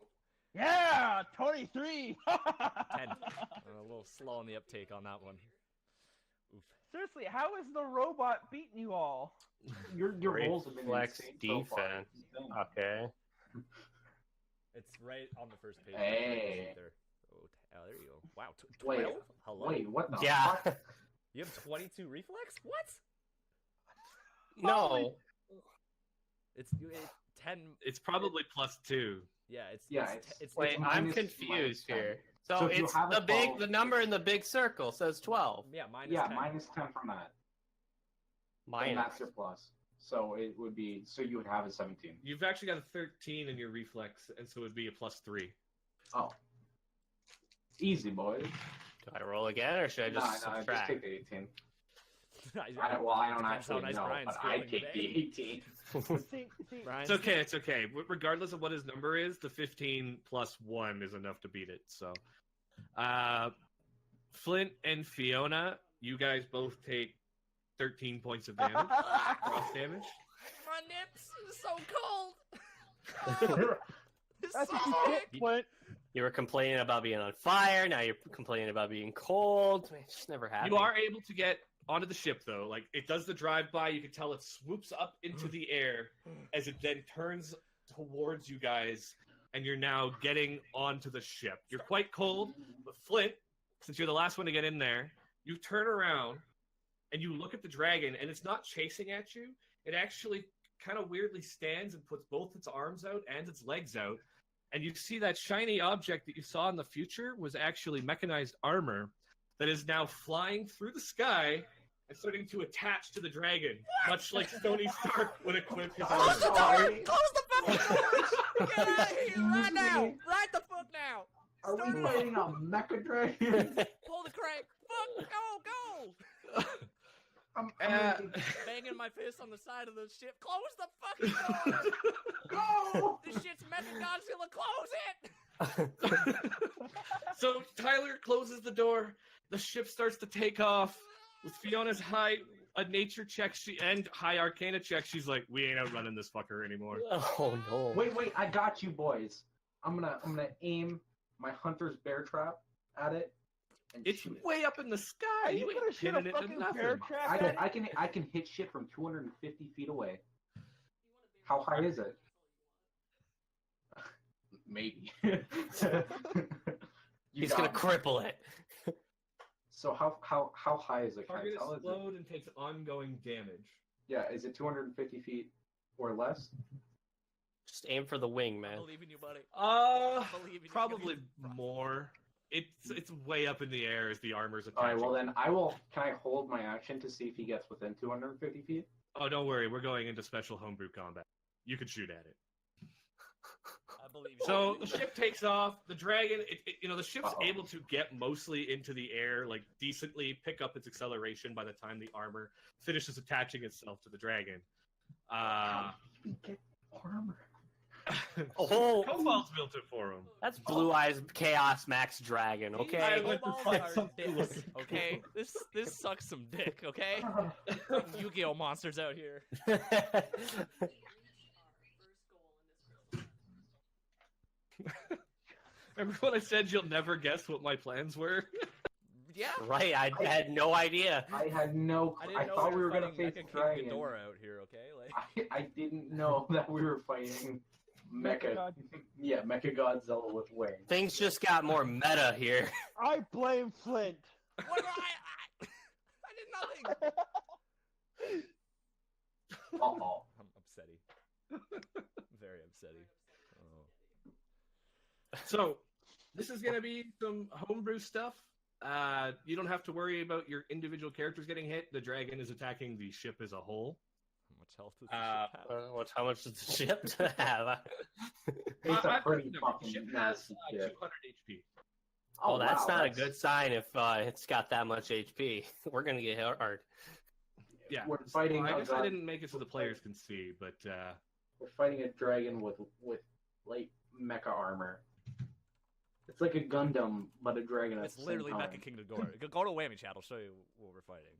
Yeah, 23. 10. I'm a little slow on the uptake on that one. Oof. Seriously, how is the robot beating you all? Your rolls have been reflex insane so far. defense. This is insane. Okay. It's right on the first page. Hey. There. Oh, there you go. Wow, Wait, 12? Hello? Wait, what the Yeah. fuck? You have 22 reflex? What? No. It's 10. It's probably plus 2. Yeah, it's Wait, it's I'm minus- confused minus 10. here. So So if you it's have a the big, 12 the number in the big circle says 12. yeah, minus Yeah, 10. minus 10 from that. And Minus. that's your plus. So it would be, so you would have a 17. You've actually got a 13 in your reflex, and so it would be a +3. Oh. Easy, boys. Do I roll again, or should I just No, just subtract? take the 18. I I don't depends how actually nice know, Brian's but I feeling take the today. 18. See, Brian's It's okay. It's okay. Regardless of what his number is, the 15 plus 1 is enough to beat it. So, Flint and Fiona, you guys both take 13 points of damage. Cross damage. My nips is so cold. that's what you get, Flint. You were complaining about being on fire. Now you're complaining about being cold. It's just never happened. You are able to get onto the ship, though. Like, it does the drive-by. You can tell it swoops up into the air as it then turns towards you guys, and you're now getting onto the ship. You're quite cold, but Flint, since you're the last one to get in there, you turn around, and you look at the dragon, and it's not chasing at you. It actually kind of weirdly stands and puts both its arms out and its legs out, and you see that shiny object that you saw in the future was actually mechanized armor that is now flying through the sky and starting to attach to the dragon, much like Tony Stark would equip his Close the armor. door! Close the fucking door! Get out of here right now! Right the fuck now! Are Start we it off. fighting a mecha dragon? Pull the crank! Fuck! Go! Go! I'm Banging my fist on the side of the ship. Close the fucking door! go! This shit's Mechagodzilla! Close it! So Tyler closes the door. The ship starts to take off. With Fiona's high nature check and high arcana check, she's like, "We ain't outrunning this fucker anymore." Oh no! Wait, I got you, boys. I'm gonna aim my hunter's bear trap at it. And It's shoot it. way up in the sky. Are you You gonna ain't shoot a pinning it to fucking nothing. bear trap at it? I can hit shit from 250 feet away. How high is it? Maybe. He's gonna cripple it. So how high is it? Can I Target is tell? Is it? slowed and takes ongoing damage. Yeah, is it 250 feet or less? Just aim for the wing, I man. believe in you, buddy. Believe in you. Probably Give me the- more. It's way up in the air as the armor's attaching. All right. Well, then I will. Can I hold my action to see if he gets within 250 feet? Oh, don't worry. We're going into special homebrew combat. You can shoot at it. I believe you. So the ship takes off. The dragon, the ship's Uh-oh. able to get mostly into the air, like decently pick up its acceleration by the time the armor finishes attaching itself to the dragon. Get armor. Oh, Cobalt's built it for him. that's Blue Eyes Chaos Max Dragon. I Okay. went to Kobolds find are something dicks, looking okay? This sucks some dick, okay? Yu-Gi-Oh monsters out here. Remember when I said you'll never guess what my plans were? Yeah. Right, I had no idea. I had no. I I, didn't know thought we were gonna fighting face Mecha the dragon. King Ghidorah out here, okay? Like, I didn't know that we were fighting Mecha. God. Yeah, Mecha Godzilla with wings. Things just got more meta here. I blame Flint. what did I did nothing. Uh-oh. I'm upsetty. Very upsetty. Oh. So, this is going to be some homebrew stuff. You don't have to worry about your individual characters getting hit. The dragon is attacking the ship as a whole. How much health does this ship have? How much does the ship have? It's a I've pretty the fucking ship has nasty 200 ship. HP. Oh, that's wow, not a good sign if it's got that much HP. We're gonna get hit hard. Yeah, We're fighting I a guess I god- didn't make it so the players can see, but We're fighting a dragon with like mecha armor. It's like a Gundam, but a dragon at It's the same literally time. Mecha King Ghidorah. Go to Whammy Chat. I'll show you what we're fighting.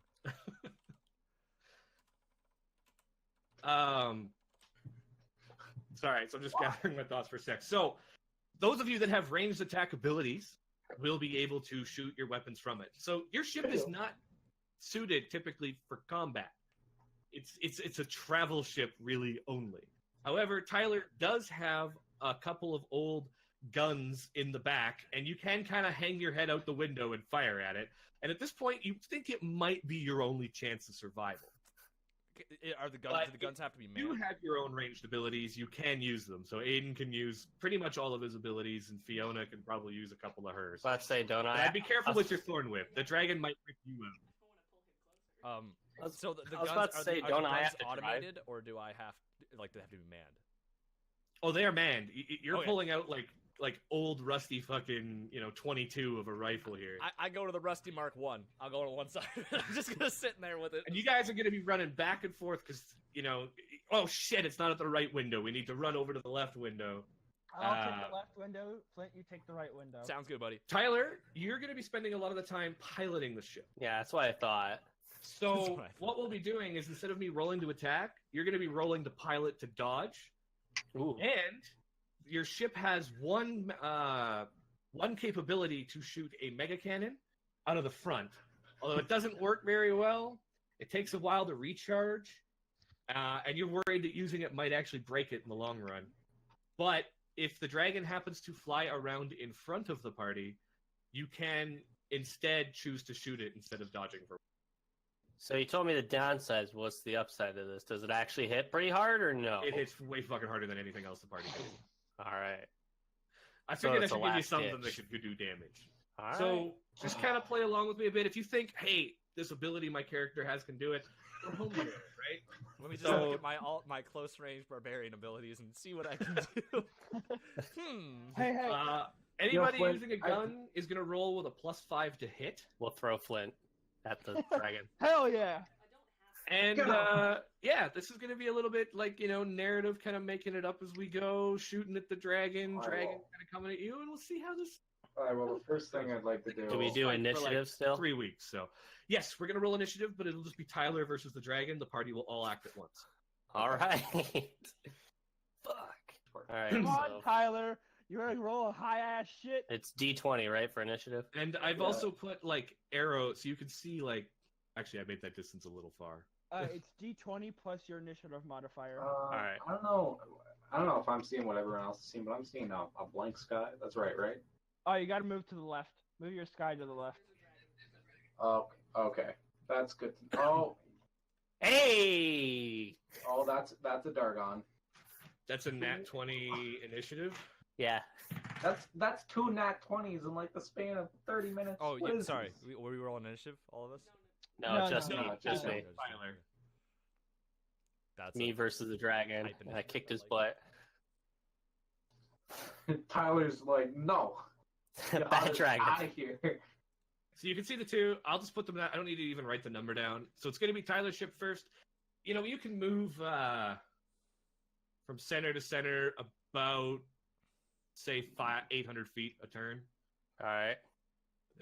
Sorry, so I'm just gathering my thoughts for a sec. So, those of you that have ranged attack abilities will be able to shoot your weapons from it. So, your ship is not suited typically for combat. It's a travel ship really only. However, Tyler does have a couple of old guns in the back, and you can kind of hang your head out the window and fire at it. And at this point, you think it might be your only chance of survival. Are the guns? But Do the guns have to be You manned? have your own ranged abilities. You can use them. So Aden can use pretty much all of his abilities, and Fiona can probably use a couple of hers. Let's say, don't But I? I'd be careful with your Thorn Whip. The dragon might rip you out. So the I was guns about to say, are don't the I guns have to drive? automated, or do I have they have to be manned? Oh, they are manned. You're Okay. pulling out like old rusty fucking 22 of a rifle here. I go to the Rusty Mark 1. I'll go to one side. I'm just gonna sit in there with it. And you guys are going to be running back and forth because, oh shit, it's not at the right window. We need to run over to the left window. I'll take the left window. Flint, you take the right window. Sounds good, buddy. Tyler, you're going to be spending a lot of the time piloting the ship. Yeah, that's what I thought. That's So what I thought. what we'll be doing is instead of me rolling to attack, you're going to be rolling to pilot to dodge. Ooh. And your ship has one capability to shoot a mega cannon out of the front. Although it doesn't work very well, it takes a while to recharge, and you're worried that using it might actually break it in the long run. But if the dragon happens to fly around in front of the party, you can instead choose to shoot it instead of dodging for. So you told me the downside. What's the upside of this? Does it actually hit pretty hard or no? It hits way fucking harder than anything else the party does. All right. I So figured I it's a should give you last something that ditch. could do damage. All right. So just kind of play along with me a bit. If you think, hey, this ability my character has can do it, we're home right? Let me just So- look at my close range barbarian abilities and see what I can do. Hey, hey. Anybody Flint, using a gun is going to roll with a +5 to hit. We'll throw Flint at the dragon. Hell yeah. And Get off. yeah, this is going to be a little bit like, narrative kind of making it up as we go, shooting at the dragon, I dragon will. kind of coming at you, and we'll see how this All right. Well, the first thing I'd like to do. Do we do fight for, initiative like, still? 3 weeks. So, yes, we're going to roll initiative, but it'll just be Tyler versus the dragon. The party will all act at once. All right. Fuck. All right. Come on, So Tyler. You ready to roll a high ass shit? it's D20, right, for initiative? And I've Yeah. also put, arrows, so you can see, actually, I made that distance a little far. It's D20 plus your initiative modifier. right. I don't know. I don't know if I'm seeing what everyone else is seeing, but I'm seeing a blank sky. That's right, right? Oh, you gotta move to the left. Move your sky to the left. Oh, okay. That's good. Oh, Hey! that's a Dargon. That's a nat 20 initiative. Yeah. That's 2 nat 20s in the span of 30 minutes. Oh, What yeah, is sorry. this? Were we rolling initiative, all of us? No, No, just no, me. no, Just just me. me. Tyler. That's Me a- versus the dragon. Hype And I kicked his initiative, butt. Tyler's like, no. Bad dragon. Out of here. So you can see the two. I'll just put them down. I don't need to even write the number down. So it's going to be Tyler's ship first. You can move from center to center about, say, 800 feet a turn. All right.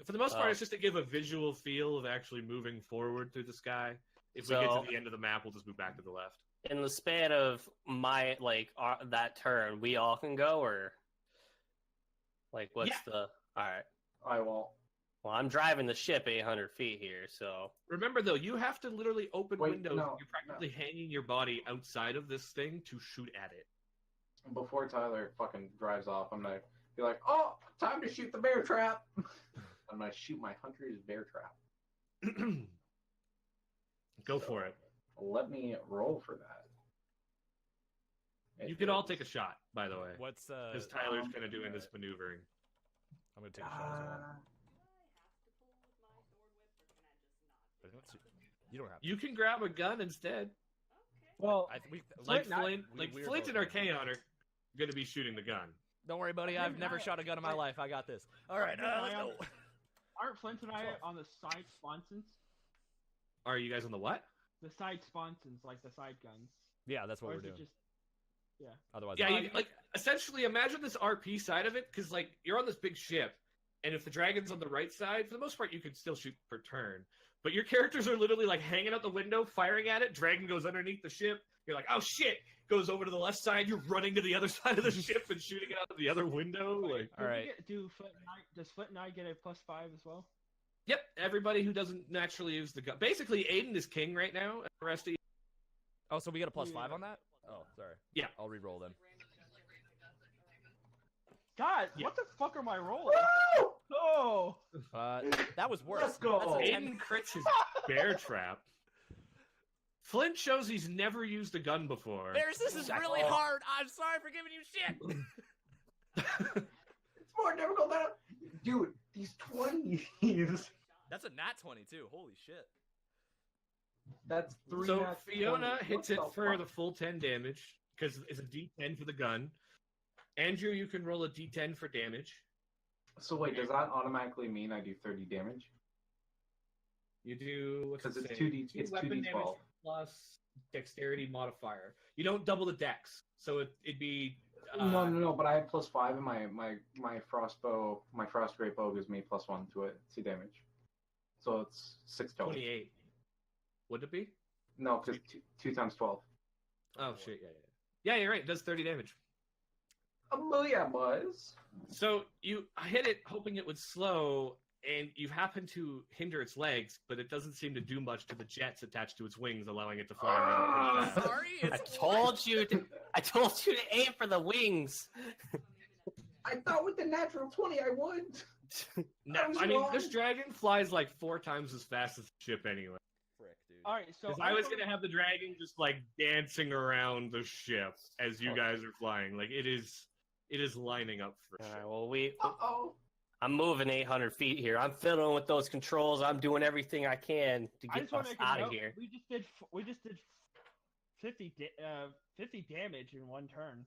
For the most part, Oh. it's just to give a visual feel of actually moving forward through the sky. If we get So- to the end of the map, we'll just move back to the left. In the span of my that turn, we all can go, or what's Yeah. the? All right. I won't. Well, I'm driving the ship 800 feet here, so Remember, though, you have to literally open Wait, windows. no, You're practically hanging your body outside of this thing to shoot at it. Before Tyler fucking drives off, I'm gonna be like, oh, time to shoot the bear trap. I'm gonna shoot my hunter's bear trap. Go So, for it. Let me roll for that. You can all take a shot, by the way. What's Because Tyler's kind of doing this maneuvering. I'm gonna take a shot as well. But you don't have to. You can grab a gun instead. Well, Like Flint, Flint, we're Flint both and gonna- Archaon are going to be shooting the gun. Don't worry, buddy. I've never shot a gun in my life. I got this. All right, let's go. aren't Flint and I on the side sponsons? Are you guys on the what? The side sponsons, like the side guns. Yeah, that's what Or we're is it doing. just Otherwise, Yeah, I'm- you, essentially imagine this RP side of it, because you're on this big ship, and if the dragon's on the right side, for the most part, you can still shoot per turn. But your characters are literally hanging out the window, firing at it. Dragon goes underneath the ship. You're like, oh shit! Goes over to the left side. You're running to the other side of the ship and shooting it out of the other window. All right. Does Flint and I get a +5 as well? Yep. Everybody who doesn't naturally use the gun. Basically, Aden is king right now. And the rest of you. Oh, so we got a +5 on that? Oh, sorry. Yeah. I'll re-roll then. God, Yeah. what the fuck am I rolling? Oh, That was worse. Let's go. That's a 10. Aden crits his bear trap. Flint shows he's never used a gun before. Varys, this is really hard. I'm sorry for giving you shit. It's more difficult than dude. These 20s. That's a nat 20 too. Holy shit. That's 3. So nat Fiona 20s. hits What it the for fuck? the full 10 damage because it's a D10 for the gun. Andrew, you can roll a D10 for damage. So wait, does that automatically mean I do 30 damage? You do what's Because it it's say? 2D. It's weapon 2D12. damage plus dexterity modifier. You don't double the dex, so it'd be No. But I have +5 in my frostbow. My frost great bow gives me +1 to it, 2 damage. So it's 6 total. 28. Would it be? No, because 2 times 12. Oh shit! Yeah, you're right. It does 30 damage. Oh yeah, boys. So you hit it, hoping it would slow, and you happen to hinder its legs, but it doesn't seem to do much to the jets attached to its wings, allowing it to fly around. pretty fast. Sorry, I told you to aim for the wings. I thought with the natural 20 I would. No, I was I mean, wrong. this dragon flies like 4 times as fast as the ship anyway. Frick, dude. All right, so Because I was gonna have the dragon just like dancing around the ship as you guys are flying. Like it is lining up for All sure. right, well, Uh-oh. I'm moving 800 feet here. I'm fiddling with those controls. I'm doing everything I can to I get just want us to make a out of note, here. We just did 50 damage in one turn.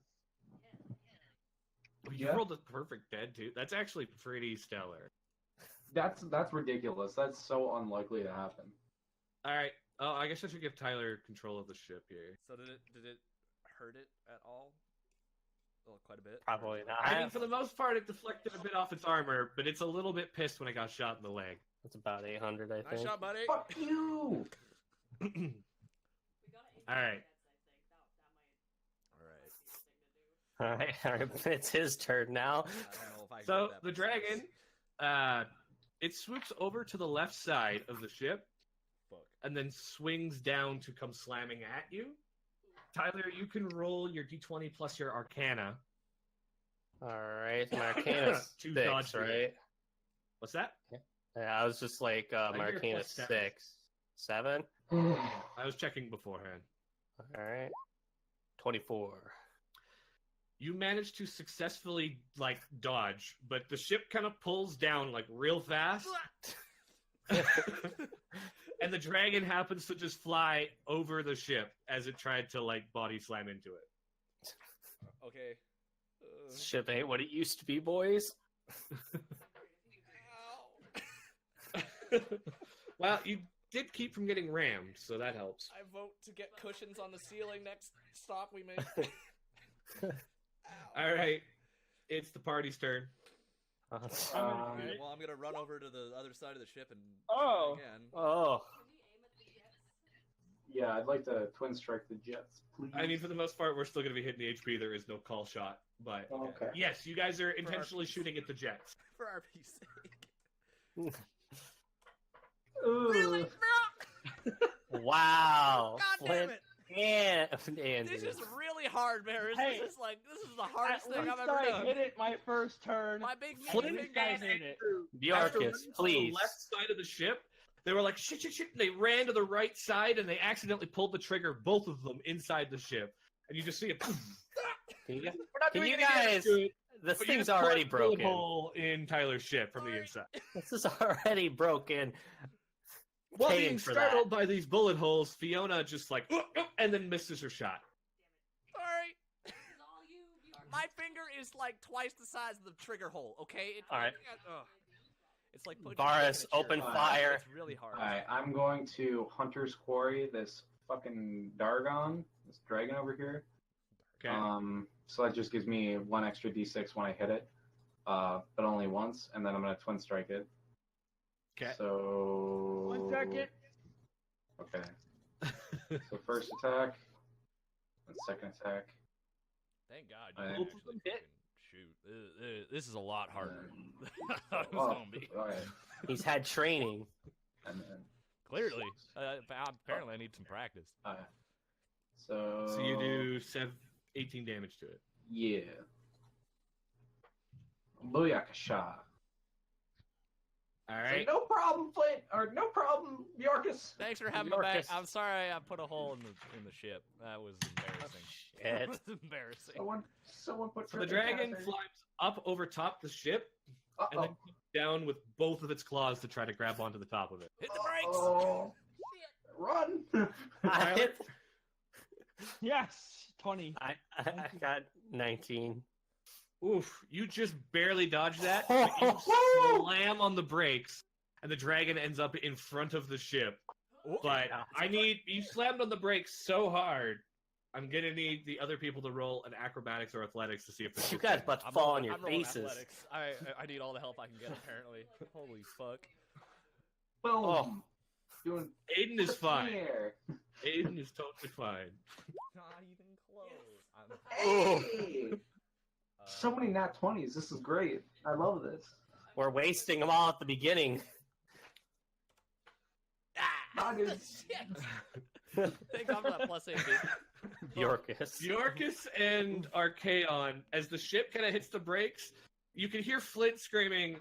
You Yeah. rolled a perfect dead too. That's actually pretty stellar. That's ridiculous. That's so unlikely to happen. All right. Oh, I guess I should give Tyler control of the ship here. So did it hurt it at all? Oh, quite a bit. Probably not. I mean, for the most part, it deflected a bit off its armor, but it's a little bit pissed when it got shot in the leg. It's about 800, I Nice think. shot, buddy. Fuck you! We gotta aim All right. for the All right. jets, I think. That might All right. It's his turn now. I don't know if I can So get that the precise. dragon, it swoops over to the left side of the ship Fuck. and then swings down to come slamming at you. Tyler, you can roll your d20 plus your Arcana. All right. My Arcana's Two 6, dodge to right? it. What's that? Yeah, I was just like, my you're Arcana's plus 6. 7? I was checking beforehand. All right. 24. You manage to successfully like dodge, but the ship kind of pulls down like real fast. And the dragon happens to just fly over the ship as it tried to like body slam into it. Okay. Ship ain't what it used to be, boys. Well, you did keep from getting rammed, so that helps. I vote to get cushions on the ceiling next stop we make. All right, it's the party's turn. Okay, well, I'm gonna run over to the other side of the ship and Oh. try again. Oh. Can we aim at the jets? Yeah, I'd like to twin strike the jets, please. I mean, for the most part, we're still going to be hitting the HP. There is no call shot, but Okay. yes, you guys are intentionally peace. shooting at the jets. For RP's sake. Really? Wow. God damn it! And This is really hard, Varys. Hey. This is the hardest At thing least I've ever I done. hit it my first turn. My big Flint finger. guy hit it. After running Bjarkus, to please. the left side of the ship, they were like, shit, and they ran to the right side, and they accidentally pulled the trigger, both of them, inside the ship. And you just see it. Can you, We're not Can doing you any damage guys- to it, this but you thing's just put already a bullet broken. hole in Tyler's ship from the inside. This is already broken. While Paying being for startled by these bullet holes, Fiona just like, and then misses her shot. Sorry. This is all you, Bjorn. My finger is like twice the size of the trigger hole. Okay. All right. It's like putting Varis, your open finger in a chair. fire. It's really hard. Alright, I'm going to Hunter's Quarry, this fucking Dargon, this dragon over here. Okay. So that just gives me 1 extra d6 when I hit it, but only once, and then I'm going to twin strike it. Okay. So... 1 second. Okay. So first attack, and second attack. Thank God. I- You can actually Hit. fucking shoot. This is a lot harder. than I was Oh, gonna be. alright. He's had training. And then, Clearly. Apparently, I need some practice. alright. So... So you do 18 damage to it. Yeah. Booyakasha. All So right. no problem, Flint, or no problem, Yorkus. Thanks for having me back. Yorkus. I'm sorry I put a hole in the ship. That was embarrassing. That Shit. was embarrassing. Someone put. So the dragon climbs up over top the ship and then Uh-oh. comes down with both of its claws to try to grab onto the top of it. Hit the brakes! Oh, run! I hit. Yes, 20. I got 19. Oof, you just barely dodge that, but you slam on the brakes, and the dragon ends up in front of the ship. But you slammed on the brakes so hard, I'm gonna need the other people to roll an acrobatics or athletics to see if this You will guys fit. about to I'm fall rolling- on your I'm rolling faces. athletics. I need all the help I can get, apparently. Holy fuck. Boom. Oh. Doing Aiden is fine. here. Aiden is totally fine. Not even close. Hey! So many nat 20s. This is great. I love this. We're wasting them all at the beginning. That is- Thank God for that plus 8, dude. Yorkus. Yorkus and Archaon, as the ship kind of hits the brakes, you can hear Flint screaming,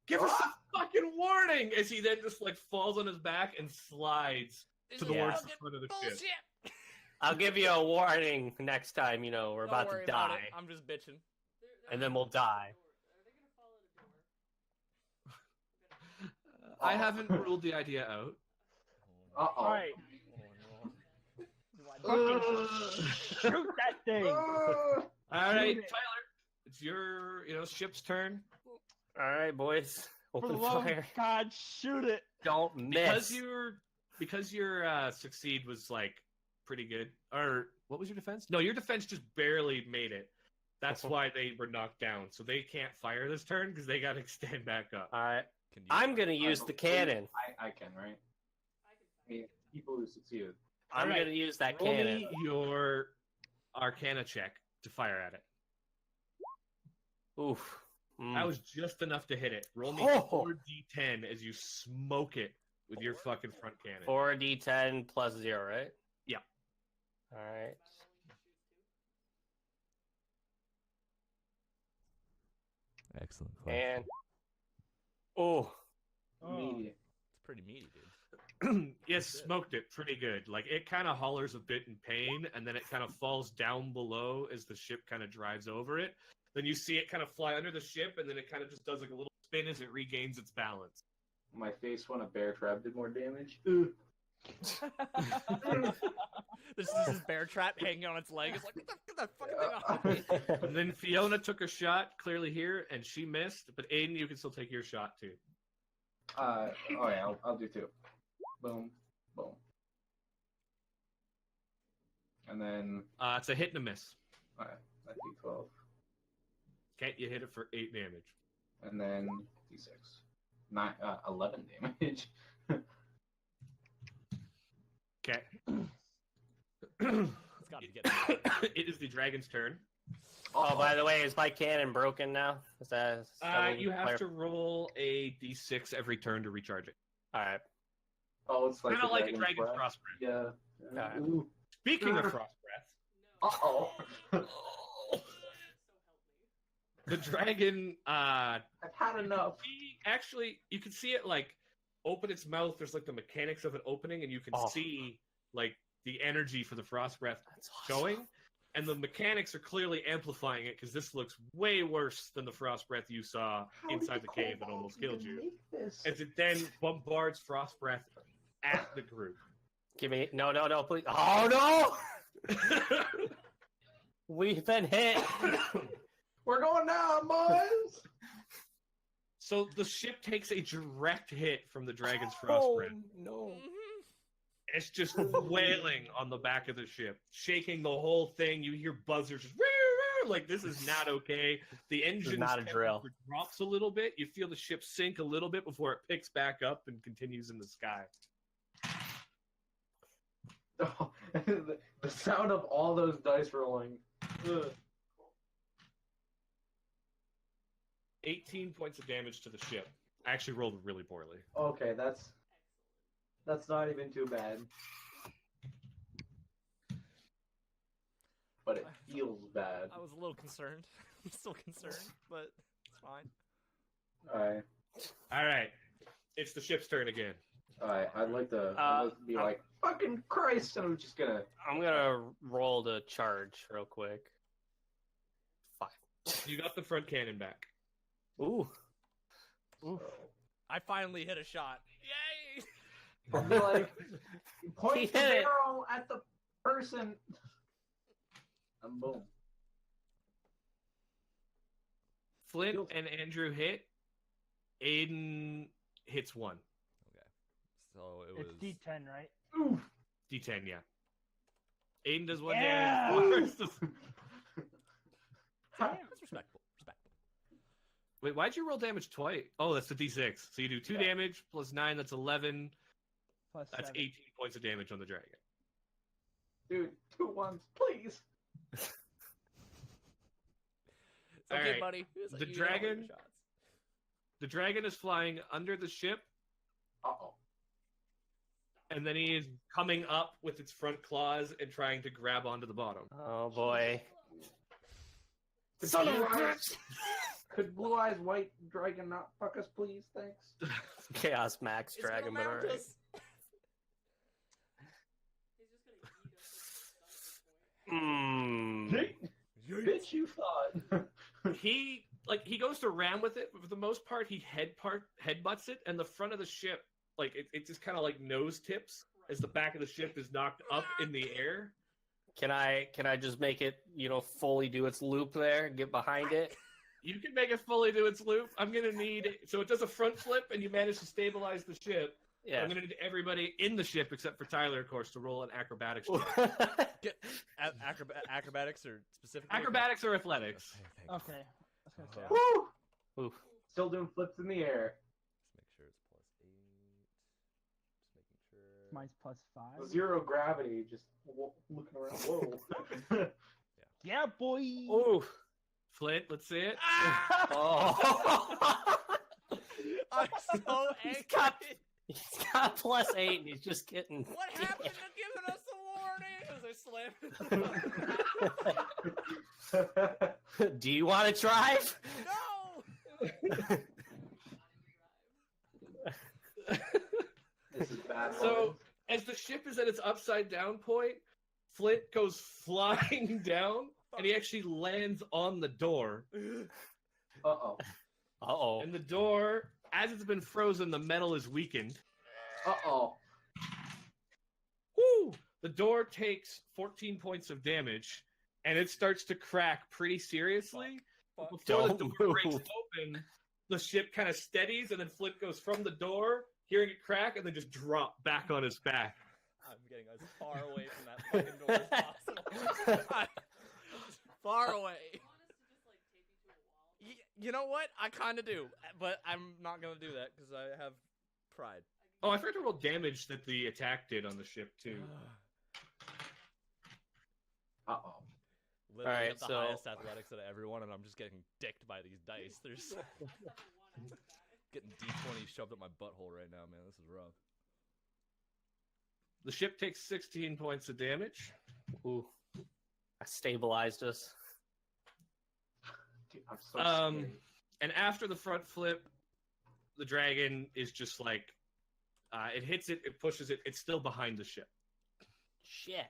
"Give us a fucking warning!" as he then just like falls on his back and slides towards the front of the ship. I'll give you a warning next time, we're Don't about worry to about die. it. I'm just bitching. And then we'll die. I haven't ruled the idea out. Uh-oh. All right, shoot that thing. All right, Shoot it. Tyler, it's your ship's turn. All right, boys. For the Open love of fire. God, shoot it. Don't miss. Because your succeed was like pretty good. Or what was your defense? No, your defense just barely made it. That's why they were knocked down. So they can't fire this turn because they got to stand back up. All right. Can you... I'm going to use the cannon. I can, right? I mean, people who succeeded. I'm All right. going to use that Roll cannon. me your Arcana check to fire at it. Oof. That was just enough to hit it. Roll me Oh. 4d10 as you smoke it with your fucking front cannon. 4d10 plus 0, right? Yeah. All right. Excellent. And oh, Meaty. It's pretty meaty, dude. Yes, smoked it pretty good. Like it kind of hollers a bit in pain, and then it kind of falls down below as the ship kind of drives over it. Then you see it kind of fly under the ship, and then it kind of just does like a little spin as it regains its balance. My face when a bear trap did more damage. This is this bear trap hanging on its leg. It's like, get that fucking thing off. And then Fiona took a shot clearly here, and she missed. But Aiden, you can still take your shot too. Oh yeah, I'll do two. Boom, boom. And then It's a hit and a miss. alright, I do 12. Okay, you hit it for 8 damage. And then D6. 11 damage. Okay. It's got to get. It is the dragon's turn. oh, by the way, is my cannon broken now? Is that You have to roll a d6 every turn to recharge it. All right. Oh, it's like Kind of the like a dragon's breath. frost breath. Yeah. Alright. Ooh. Speaking of frost breath, Uh-oh. the dragon, I've had enough. actually, you can see it like open its mouth. There's like the mechanics of it opening, and you can see like the energy for the frost breath going. And the mechanics are clearly amplifying it because this looks way worse than the frost breath you saw inside the cave that almost killed you. As it then bombards frost breath at the group. Give me no, please. Oh no! We've been hit. We're going down, boys! So the ship takes a direct hit from the dragon's frost breath. No. It's just wailing on the back of the ship, shaking the whole thing. You hear buzzers just like this is not okay. The engine not a drill. drops a little bit. You feel the ship sink a little bit before it picks back up and continues in the sky. Oh, the sound of all those dice rolling. Ugh. 18 points of damage to the ship. I actually rolled really poorly. Okay, that's not even too bad. But it feels bad. I was a little concerned. I'm still concerned, but it's fine. Alright. All right. It's the ship's turn again. Alright, I'd like to be like, fucking Christ, and I'm just gonna... I'm gonna roll to charge real quick. 5. You got the front cannon back. Ooh. I finally hit a shot. Yay! I'll be like, point He the hit it. barrel at the person. And boom. Flint and Andrew hit. Aiden hits 1. Okay. So it was. It's D10, right? Oof. D10, yeah. Aiden does 1 Yeah! damage. Varis does- That's respectable. Respectable. Wait, why'd you roll damage twice? Oh, that's the D6. So you do 2 damage plus 9, that's 11. Plus That's 7. 18 points of damage on the dragon. Dude, 2 1s, please. It's All okay, right. buddy. It's like The you get all your dragon- shots. The dragon is flying under the ship, Uh-oh. and then he is coming up with its front claws and trying to grab onto the bottom. Oh boy. Could Son of a Blue Eyes- bitch! Could Blue Eyes White Dragon not fuck us, please? Thanks. Chaos Max It's Dragon, gonna but mount alright. us. He's just gonna eat us at this point. Bitch, you thought. He goes to ram with it, but for the most part, he headbutts it, and the front of the ship, like it just kind of like nose tips as the back of the ship is knocked up in the air. Can I just make it, fully do its loop there, get behind it? You can make it fully do its loop. I'm gonna need so it does a front flip, and you manage to stabilize the ship. Yeah. I'm gonna need everybody in the ship except for Tyler, of course, to roll an acrobatics check. Get acrobatics or specifically Acrobatics or athletics? Okay, thank you. Okay. I was gonna say. Woo! Oof. Still doing flips in the air. Just make sure it's +8. Just making sure. Mine's plus 5. 0 gravity, just looking around. Whoa. Yeah, boy. Ooh. Flint, let's see it. Oh. I'm so angry. He's got +8 and he's just getting. What happened to giving us a warning? As I slammed. Do you want to drive? No. This is bad. So, as the ship is at its upside down point, Flint goes flying down, and he actually lands on the door. Uh-oh. Uh-oh. And the door, as it's been frozen, the metal is weakened. Uh-oh. Woo! The door takes 14 points of damage, and it starts to crack pretty seriously. But before the Don't door breaks move. open, the ship kind of steadies, and then Flint goes from the door, hearing it crack, and then just drop back on his back. I'm getting as far away from that fucking door as possible. Far away. You want us to just like tape you to a wall? You know what? I kind of do, but I'm not gonna do that because I have pride. Oh, I forgot to roll damage that the attack did on the ship, too. Uh-oh. Literally Alright, have the so- highest athletics out of everyone, and I'm just getting dicked by these dice. There's getting D20 shoved up my butthole right now, man. This is rough. The ship takes 16 points of damage. Ooh. I stabilized us. Dude, I'm so scared. And after the front flip, the dragon is just like, it hits it, it pushes it, it's still behind the ship. Shit.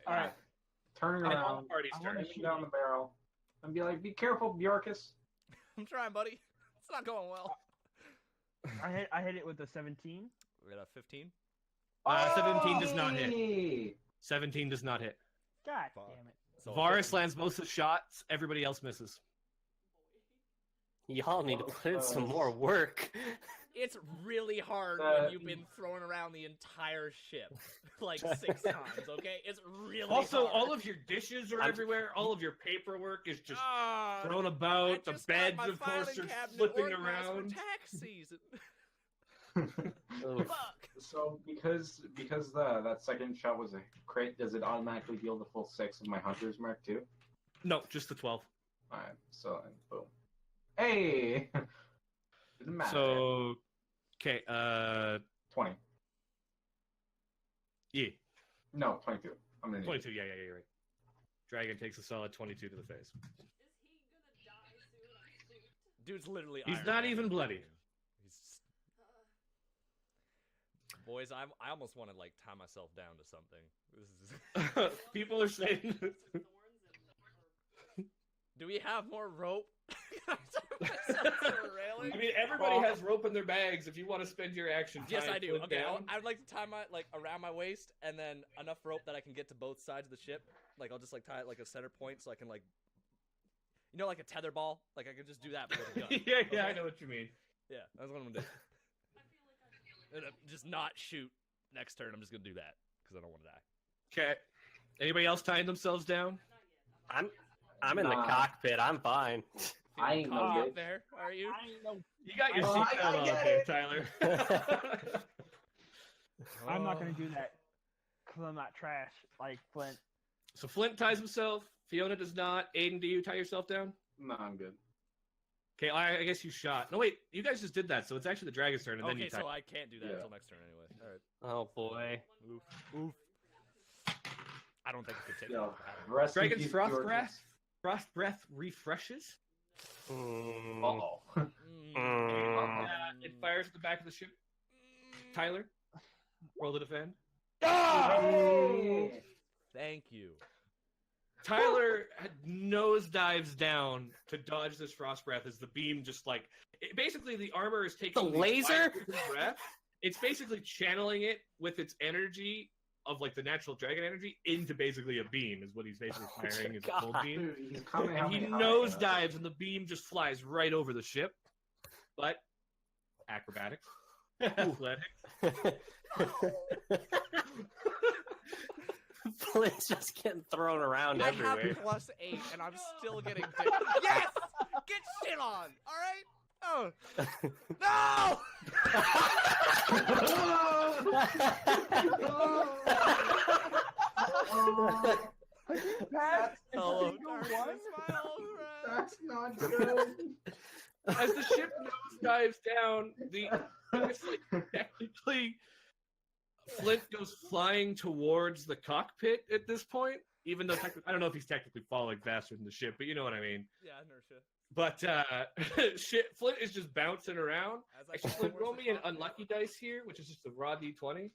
All right. Turning And around, all the party's I turn. wanna aiming down the barrel, and be like, be careful, Bjorkus. I'm trying, buddy. It's not going well. I hit it with a 17. We got a 15. 17 does not hit. Hey! 17 does not hit. God Fuck. damn it. So Varis lands most of the shots, everybody else misses. Y'all need to put in some more work. It's really hard Uh, when you've been throwing around the entire ship like 6 times, okay? It's really Also, hard. all of your dishes are I'm- everywhere, all of your paperwork is just Ah, thrown I about, the just got beds, my of course, filing are cabinet flipping organized for around. tax season. Oof. Fuck. So because that second shot was a crit, does it automatically deal the full 6 of my hunter's mark too? No, just the 12. Alright, so then boom. Hey! Didn't matter. So, okay, 20. yeah, No, 22. I'm gonna need 22, yeah, you're right. Dragon takes a solid 22 to the face. Is he gonna die soon? I'm spooked. Dude's literally He's Iron not Man. even bloody. Boys, I almost want to like tie myself down to something. This is... People are saying. Do we have more rope? Can I tie myself to a railing? I mean, everybody has rope in their bags. If you want to spend your action, Yes, tying I do. Flint Okay, down. I'd like to tie my around my waist, and then enough rope that I can get to both sides of the ship. Like I'll just like tie it like a center point, so I can like, you know, like a tether ball. Like I could just do that with a gun. yeah, Okay? I know what you mean. Yeah, that's what I'm gonna do. And, just not shoot next turn. I'm just gonna do that because I don't want to die. Okay. Anybody else tying themselves down? I'm in the cockpit. I'm fine. I ain't no Up bitch. there, are you? You got your Oh, I seatbelt on, get there, it. Tyler. I'm not gonna do that because I'm not trash like Flint. So Flint ties himself. Fiona does not. Aiden, do you tie yourself down? No, I'm good. Okay, I guess you shot. No, wait. You guys just did that, so it's actually the dragon's turn, and then you Okay, tie. so I can't do that Yeah. until next turn anyway. All right. Oh boy. Oof. I don't think it could take Yo, long. rest in Dragon's peace, frost George. breath. Frost breath refreshes. Mm. Uh-oh. It fires at the back of the ship. Tyler, roll to defend. Hey! Thank you. Tyler nose dives down to dodge this frost breath as the beam just like basically the armor is taking The these laser? fires with his breath. It's basically channeling it with its energy of like the natural dragon energy into basically a beam is what he's basically firing as a full God. beam. Dude, he's coming And he nose dives and the beam just flies right over the ship. But acrobatics, athletics. Flint's just getting thrown around I everywhere. have +8, and I'm still getting. Yes, get shit on. All right. Oh no! Pat, Hello, you darkness, won? my old friend. That's not good. As the ship nose dives down, it's like technically Flint goes flying towards the cockpit at this point. Even though I don't know if he's technically falling faster than the ship, but you know what I mean. Yeah, inertia. But Flint is just bouncing around. As I Actually, go Flint, towards roll the me an cockpit. unlucky dice here, which is just a raw d20,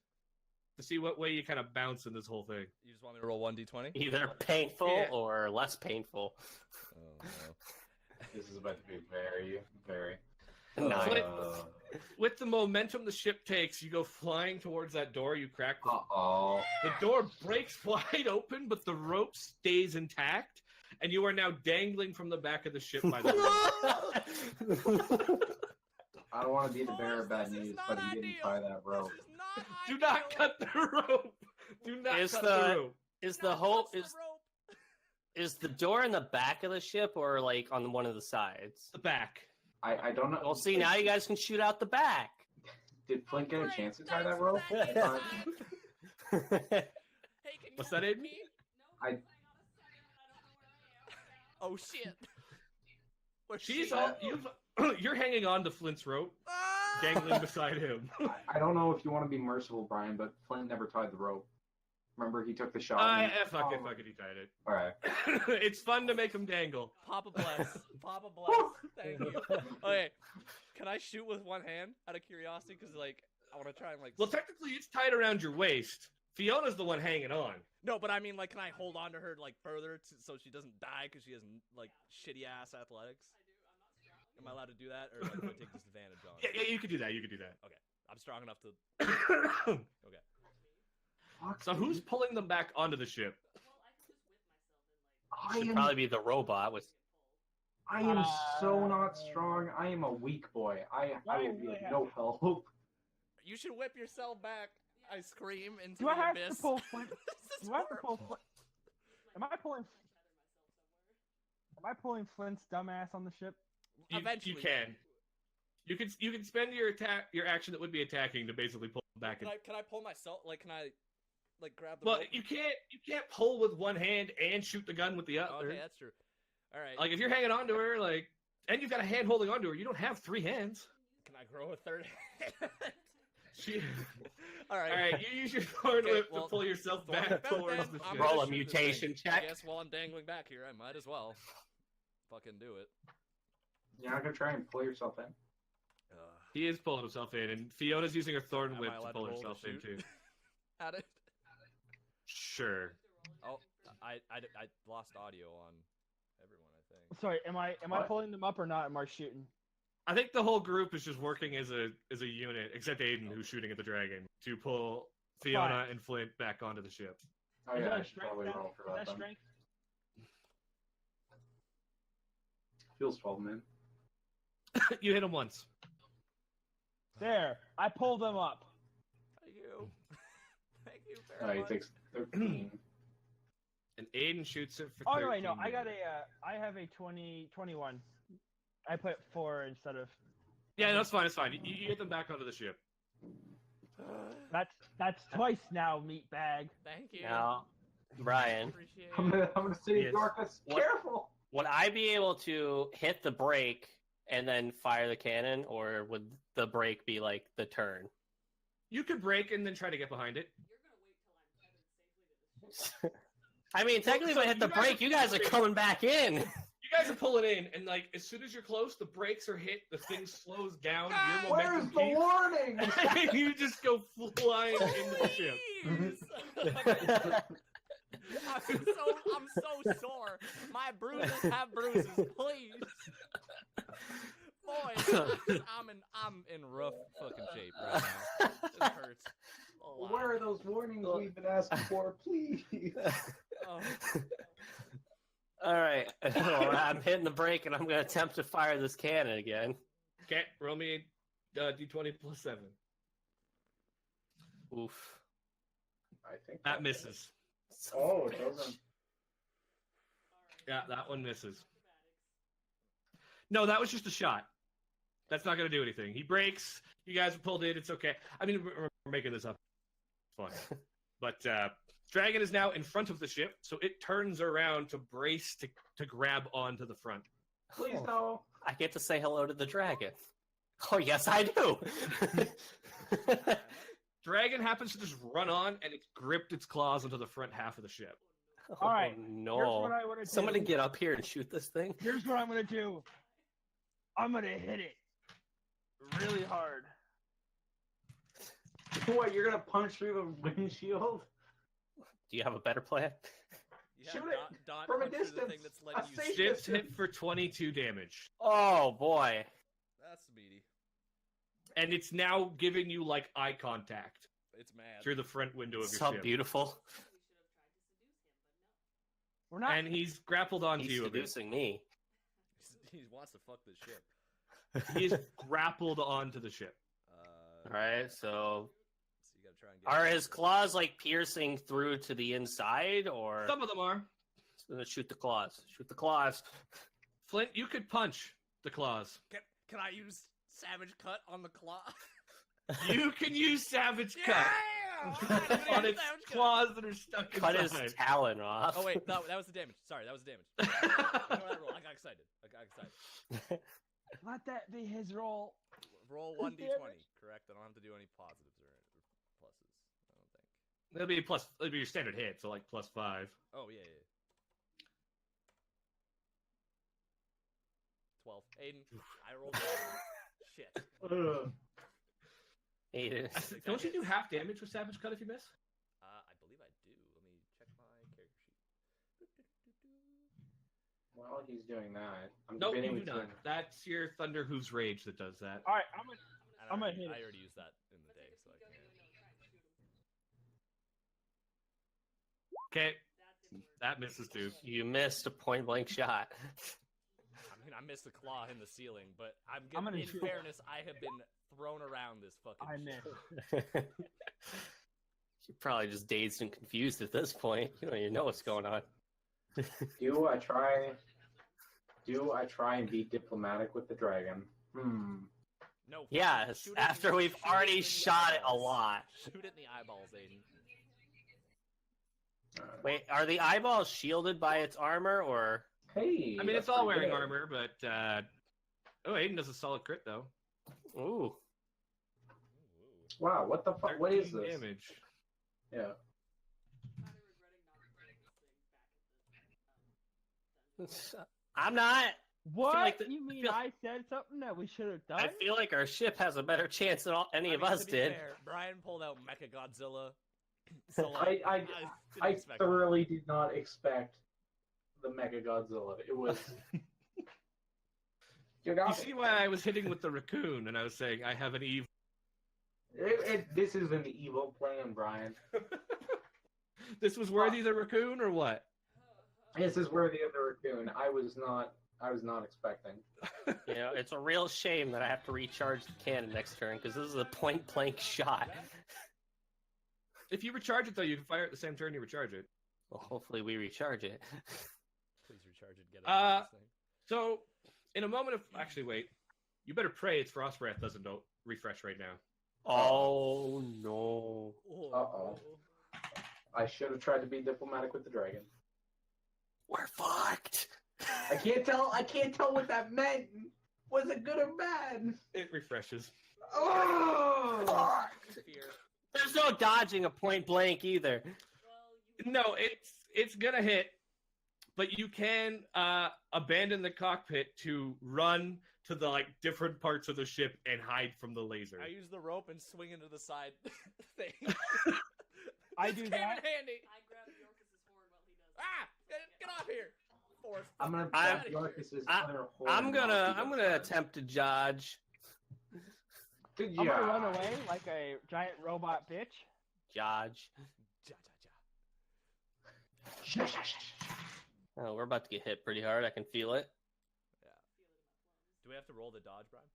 to see what way you kind of bounce in this whole thing. You just want me to roll 1d20? Either painful Yeah. or less painful. Oh no. This is about to be very, very. Nine. Flint, with the momentum the ship takes, you go flying towards that door. You crack the Uh-oh. The door breaks wide open, but the rope stays intact, and you are now dangling from the back of the ship by the rope. I don't want to be the Boys, bearer of bad this is news, not but he didn't ideal. tie that rope. This is not Do ideal. not cut the rope. Do not Is cut the- the rope. Is Do the not whole touch the rope. is the door in the back of the ship or like on one of the sides? The back. I don't know. Well, see, now you guys can shoot out the back. Did Flint get a Great, chance to tie thanks that for rope? that, Uh, Hey, can you What's that, help Aiden? me? I- Oh shit. Where's She's she? all you're hanging on to Flint's rope, Ah! dangling beside him. I don't know if you want to be merciful, Brian, but Flint never tied the rope. Remember, he took the shot. Fuck it, he tied it. All right. It's fun to make him dangle. Papa bless. Papa bless. Thank you. Okay. Can I shoot with one hand out of curiosity? Because like I want to try and like. Well, technically, it's tied around your waist. Fiona's the one hanging on. No, but I mean, like, can I hold on to her like further so she doesn't die because she has like shitty ass athletics? Am I allowed to do that, or like, do I take disadvantage on it? Yeah, you could do that. You could do that. I'm strong enough to. Okay. Fuck, So who's pulling them back onto the ship? I Should am, probably be the robot with. I am so not strong. I am a weak boy. I will be of no help. You should whip yourself back. I scream into Do the I have abyss. to pull Flint? This is Do I have to pull horrible. Flint? Am I pulling Flint's dumbass on the ship? Eventually. You can. You can spend your action that would be attacking to basically pull them back. Can I pull myself? Like, can I, like, grab the? Well, rope? you can't pull with one hand and shoot the gun with the other. Okay, that's true. All right. Like if you're hanging on to her, like, and you've got a hand holding onto her, you don't have three hands. Can I grow a third hand? She... All right. All right, you use your forward Okay, whip well, to pull yourself Well, back then towards the I'm ship. Roll gonna a shoot this mutation thing. check. I guess while I'm dangling back here, I might as well fucking do it. You're not gonna try and pull yourself in. He is pulling himself in, and Fiona's using her thorn Am whip I to allowed pull to roll to herself in shoot? too. At it. Sure. Oh, I lost audio on everyone. I think. Sorry, am I What? pulling them up or not? Am I shooting? I think the whole group is just working as a unit, except Aiden, who's shooting at the dragon, to pull Fiona and Flint back onto the ship. Oh Is yeah, that I a should strength? probably Is roll for that that then. strength? Feels 12, man. You hit him once. There, I pulled them up. Thank you. Thank you Oh, very he much. takes 13. And Aiden shoots it for Oh 13. no, wait, no, I got damage. I have a 21. I put 4 instead of. Yeah, that's fine. It's fine. You get them back onto the ship. That's twice now, meatbag. Thank you. Now, Brian, Appreciate I'm gonna say, Yes. Dorcas, What? careful! would I be able to hit the brake and then fire the cannon, or would the brake be like the turn? You could break and then try to get behind it. You're gonna wait till I'm tethered safely to the ship. I mean, technically, so if I hit the you guys brake, are- you guys are coming back in. You guys are pulling in, and like as soon as you're close, the brakes are hit. The thing slows down. Your Where's momentum the keeps, warning? and you just go flying into the ship. Please. I'm so sore. My bruises have bruises. Please. Boy, I'm in rough fucking shape right now. This hurts. a lot. Where are those warnings we've been asking for, please? Oh. All right, I'm hitting the brake, and I'm going to attempt to fire this cannon again. Okay, roll me a d20 plus 7. Oof. I think That misses. Oh, it doesn't. Yeah, that one misses. No, that was just a shot. That's not going to do anything. He breaks. You guys have pulled in. It's okay. I mean, we're making this up. It's fine. But Dragon is now in front of the ship, so it turns around to brace to grab onto the front. Please no. I get to say hello to the dragon. Oh, yes, I do. Dragon happens to just run on, and it's gripped its claws onto the front half of the ship. Oh, All right, Here's no. what I want to do. Somebody get up here and shoot this thing. Here's what I'm gonna do. I'm gonna hit it really hard. What, you're gonna punch through the windshield? Do you have a better plan? Yeah, Shoot it Don from a punches the thing distance. that's letting A you safe shoot. Ships hit for 22 damage. Oh, boy. That's speedy. And it's now giving you, like, eye contact It's mad. through the front window of your So ship. beautiful. We're not. And he's grappled onto He's you a bit. seducing me. He wants to fuck this ship. He is grappled onto the ship. All right, so So you gotta try and get are his claws like piercing through to the inside, or Some of them are. shoot the claws? Shoot the claws. Flint, you could punch the claws. Can I use Savage Cut on the claw? You can use Savage Cut Yeah! on its Savage Cut. claws that are stuck Cut his inside. talon off. Oh wait, that was the damage. Sorry, that was the damage. Ignore that roll. I got excited. Let that be his role. Roll His 1d20. damage. Correct. I don't have to do any positives or pluses. I don't think. It'll be your standard hit, so like plus 5. Oh yeah. 12. Aiden, I rolled. Shit. Aiden. Don't you do half damage with Savage Cut if you miss? I believe I do. Let me check my character sheet. While he's doing that, I'm Nope, you debating do not. between- That's your Thunder Hooves Rage that does that. All right, I'm And I'm I gonna hit it. already used that in the day, so I can't. Okay, that misses too. You missed a point blank shot. I mean, I missed the claw in the ceiling, but I'm in gonna shoot. fairness, I have been thrown around this fucking I shit. missed. You're probably just dazed and confused at this point. You don't even know what's going on. Do I try and be diplomatic with the dragon? No. Yes, shoot it after in- we've shoot it already in the shot it a eyeballs. lot. Shoot it in the eyeballs, Aiden. Wait, are the eyeballs shielded by its armor, or? Hey, I mean, it's that's all pretty wearing good. armor, but oh, Aiden does a solid crit though. Ooh. Wow, what the fuck? What is 13 this? damage? Yeah. I'm not. What? like the- You mean feel- I said something that we should have done? I feel like our ship has a better chance than any of us to be did. fair, Brian pulled out Mechagodzilla. So like, I didn't expect that. thoroughly did not expect the Mechagodzilla. It was. You know, You see why I was hitting with the raccoon, and I was saying I have an evil. this is an evil plan, Brian. This was worthy of the raccoon, or what? This is worthy of the raccoon. I was not expecting. You know, it's a real shame that I have to recharge the cannon next turn because this is a point blank shot. If you recharge it, though, you can fire it the same turn you recharge it. Well, hopefully we recharge it. Please recharge it. Get out of this thing. So, in a moment of actually, wait, you better pray it's Frost Breath doesn't refresh right now. Oh no! Uh-oh. I should have tried to be diplomatic with the dragon. We're fucked. I can't tell what that meant. Was it good or bad? It refreshes. Oh! Fuck. Fear. There's no dodging a point blank either. No, it's gonna hit, but you can abandon the cockpit to run to the different parts of the ship and hide from the laser. I use the rope and swing into the side thing. I do Came that. in handy. I grab Yorkus's horn while he does. Ah! Get off here. Force. I'm gonna I'm- put Yorkus's I- other horn I'm off gonna to the side. attempt to dodge. Good I'm job. gonna run away like a giant robot bitch. Dodge. Ja, ja, ja. Oh, we're about to get hit pretty hard. I can feel it. Do we have to roll the dodge, Brian?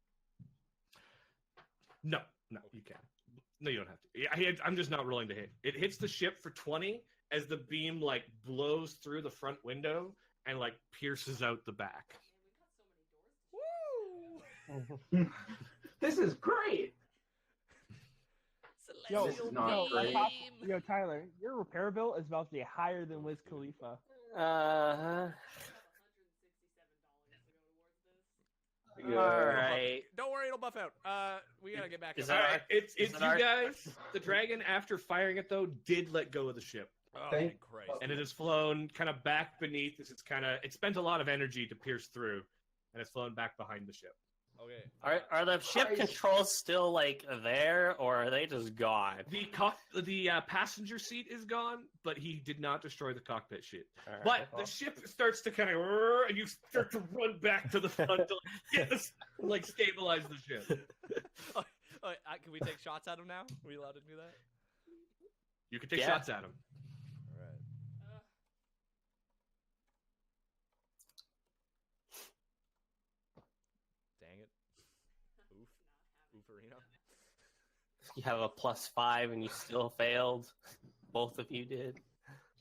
No, you can't. No, you don't have to. I'm just not rolling to hit. It hits the ship for 20 as the beam blows through the front window and pierces out the back. Woo! This is great. Yo, This is not great. Yo, Tyler, your repair bill is about to be higher than Wiz Khalifa. Yeah. All right. Don't worry, it'll buff out. We gotta get back. Is up. that- Alright, it's is you it our- guys. The dragon, after firing it though, did let go of the ship, Oh, Thank- Christ. and it has flown kind of back beneath. It spent a lot of energy to pierce through, and it's flown back behind the ship. Okay. Are the ship Christ. controls still there, or are they just gone? The passenger seat is gone, but he did not destroy the cockpit shit. All right. But the ship starts to kind of, and you start to run back to the front to stabilize the ship. Can we take shots at him now? Are we allowed to do that? You can take Yeah. shots at him. All right. Dang it. Oofarino. You have a +5 and you still failed. Both of you did.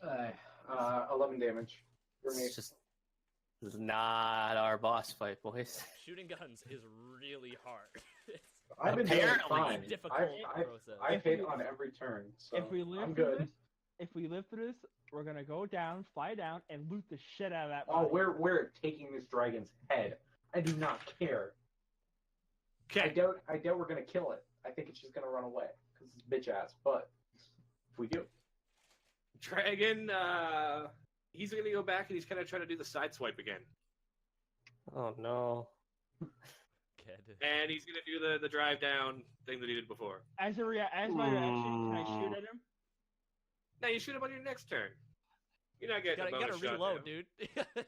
11 damage for me. It's just this is not our boss fight, boys. Shooting guns is really hard. It's I've been doing Apparently, fine. a difficult process. I've hit on every turn, so If we live I'm through good. this, we're gonna go down, fly down, and loot the shit out of that. Oh, body. we're taking this dragon's head. I do not care. I Okay. doubt we're gonna kill it. I think it's just gonna run away because it's bitch ass. But if we do, Dragon, he's going to go back and he's kind of trying to do the side swipe again. Oh no. Kid. And he's going to do the drive down thing that he did before. As my reaction, can I shoot at him? Now you shoot him on your next turn. You're not getting a Gotta bonus shot reload, now. dude.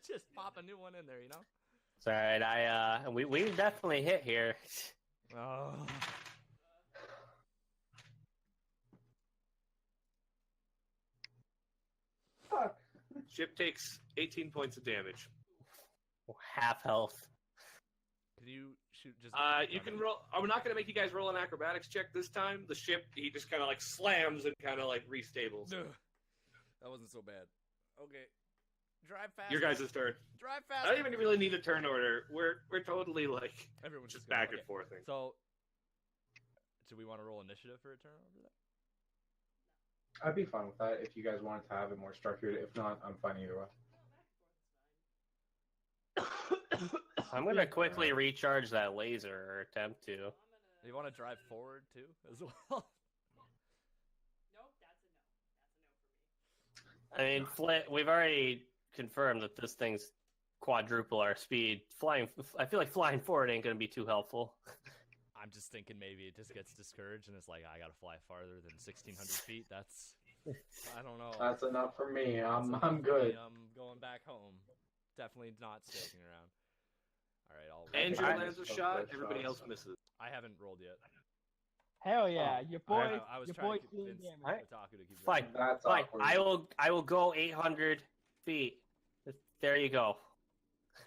Just pop a new one in there, you know? It's all right. We definitely hit here. Oh. fuck. Ship takes 18 points of damage. Half health. Did you shoot just... You can roll. I'm not going to make you guys roll an acrobatics check this time. The ship, he just kind of slams and kind of restables. Ugh. That wasn't so bad. Okay. Drive fast. Your guys' turn. Drive fast. I don't even really need a turn order. We're totally Everyone's just gonna- back okay. and forthing. So, do we want to roll initiative for a turn over that? I'd be fine with that if you guys wanted to have it more structured. If not, I'm fine either way. I'm gonna quickly recharge that laser or attempt to. Do you want to drive forward too, as well? Nope, that's a no. That's a no for me. I mean, we've already confirmed that this thing's quadruple our speed. I feel like flying forward ain't gonna be too helpful. I'm just thinking maybe it just gets discouraged and it's like I gotta fly farther than 1,600 feet. That's I don't know. That's enough for me. That's I'm enough for me. good. I'm going back home. Definitely not sticking around. All right, I'll. Andrew I lands a just shot. hope that Everybody shots. else misses. I haven't rolled yet. Hell yeah, your boy, I was your trying boy to clean convince damage. Alright. Otaku to keep Fine. rolling. That's Fine. awkward. I will go 800 feet. There you go.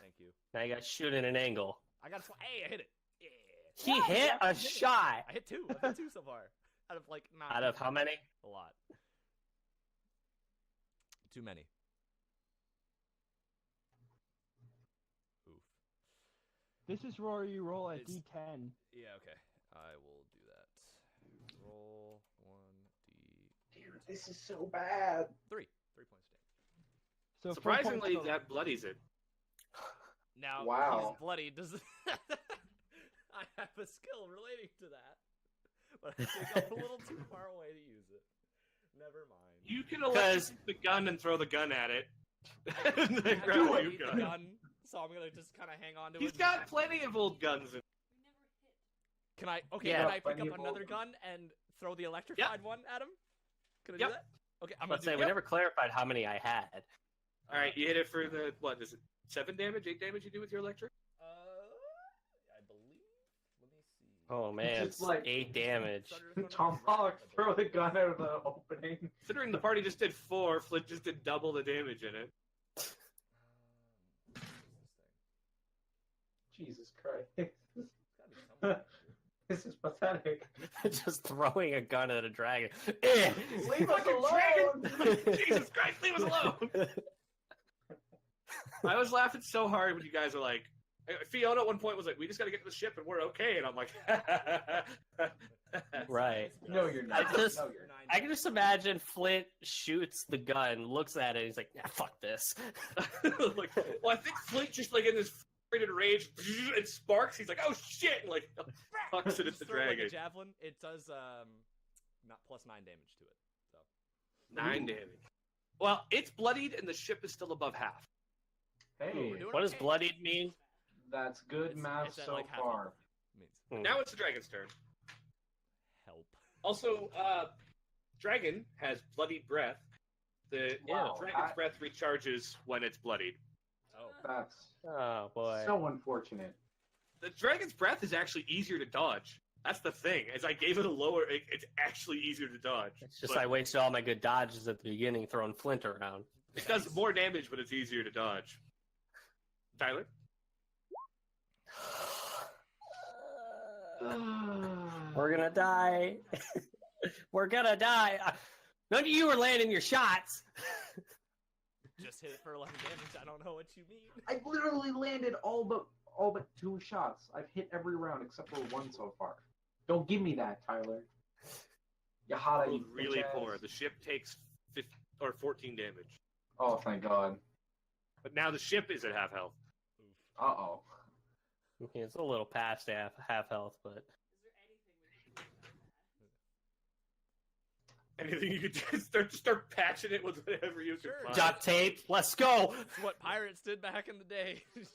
Thank you. Now you got to shoot at an angle. I got. Hey, I hit it. Yeah. He Yeah, hit yeah, a he did it. shot. I hit two. I hit two so far. Out of like 9. Out of how many? A lot. Too many. Oof. This is where you roll a It's- D10. Yeah. Okay. I will do that. Roll 1d. Dude, this is so bad. 3. 3 points of damage. So Surprisingly, 4 points that bloodies it. Now Wow. he's bloody. Does I have a skill relating to that, but I think I'm a little too far away to use it. Never mind. You can electrocute the gun and throw the gun at it. and then I grab don't a new need the gun. gun, so I'm gonna just kind of hang on to He's it. got plenty of old guns. We never hit. Can I? Okay. Yeah. Can I pick Plenty up of another old gun and throw the electrified one at him? Can I Yep. do that? Okay. I'm Let's gonna say do we never clarified how many I had. All right, you hit it for the what? Is it 7 damage, 8 damage? You do with your electric? I believe. Let me see. Oh man, Just like- 8 damage. Tomahawk, throw the gun out of the opening. Considering the party just did 4, Flint just did double the damage in it. What is this thing? Jesus Christ. It's gotta be somewhere. This is pathetic. Just throwing a gun at a dragon. Eh! Leave us Fucking alone! dragon! Jesus Christ, leave us alone! I was laughing so hard when you guys were like, Fiona at one point was like, "We just got to get to the ship and we're okay," and I'm like, Right. No, you're not. I just- No, you're not. I can just imagine Flint shoots the gun, looks at it, and he's like, "Nah, fuck this." like, well, I think Flint just like in this frustrated rage, it sparks. He's like, "Oh shit!" and like hucks it at Just the throw it like dragon. a javelin. It does not plus 9 damage to it. So 9 damage. Well, it's bloodied and the ship is still above half. Hey, We're doing What does okay. bloodied mean? that's good It's- math it's at, so like, half far. means Now it's the dragon's turn. help. Also, dragon has bloodied breath. The Wow, dragon's I- breath recharges when it's bloodied. Oh. That's Oh boy. so unfortunate. The dragon's breath is actually easier to dodge. That's the thing. As I gave it a lower, it's actually easier to dodge. It's just But I wasted all my good dodges at the beginning throwing Flint around. it does more damage, but it's easier to dodge. Tyler? We're gonna die. We're gonna die. None of you are landing your shots. Just hit it for 11 damage. I don't know what you mean. I literally landed all but 2 shots. I've hit every round except for 1 so far. Don't give me that, Tyler. Yahada, Rolled you really bitch poor. ass. The ship takes 15 or 14 damage. Oh, thank God. But now the ship is at half health. Uh oh. It's a little past half health, but Is there anything we can do with that? Anything you could do, start patching it with whatever you Sure. can find. duct tape. Let's go. It's what pirates did back in the day. Just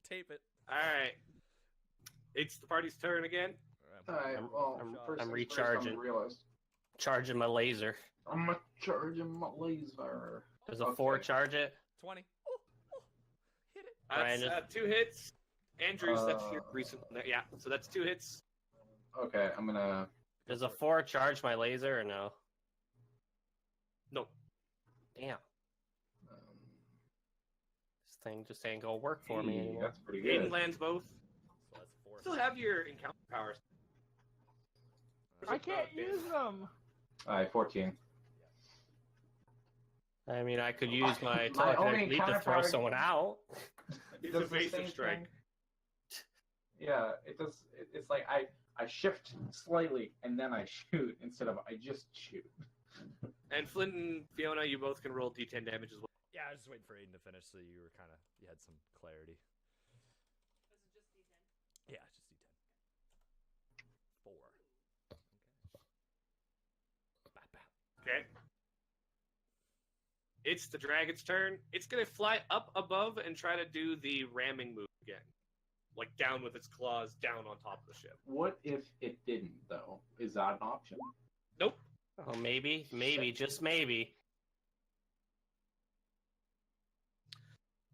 tape it. All right. It's the party's turn again. Alright, I'm- well, I'm- first I'm things first, recharging. I'm a realist. Charging my laser. I'm a charging my laser. Does a 4 Okay. charge it? 20. Oh, hit it. That's Brian, 2 hits. Andrews, that's your Uh, recent. Yeah, so that's 2 hits. Okay, I'm gonna. Does a 4 charge my laser or no? No. Damn. Um, This thing just ain't gonna work for me hey, anymore. That's pretty Aden good. lands both. So that's 4. Still have your encounter powers. I can't use them. Alright, 14. I mean, I could use my My only telekinetic leap to throw counterpart- someone out. It It's does the evasive same strike. thing. Yeah, it does. It's like I shift slightly and then I shoot instead of I just shoot. And Flint and Fiona, you both can roll D10 damage as well. Yeah, I was just waiting for Aiden to finish so you had some clarity. Was it just D10? Yeah, it's just D10. 4. Okay. Bap, bap. Okay. it's the dragon's turn. It's gonna fly up above and try to do the ramming move again, like down with its claws down on top of the ship. What if it didn't, though? Is that an option? Nope. Oh, maybe, just maybe.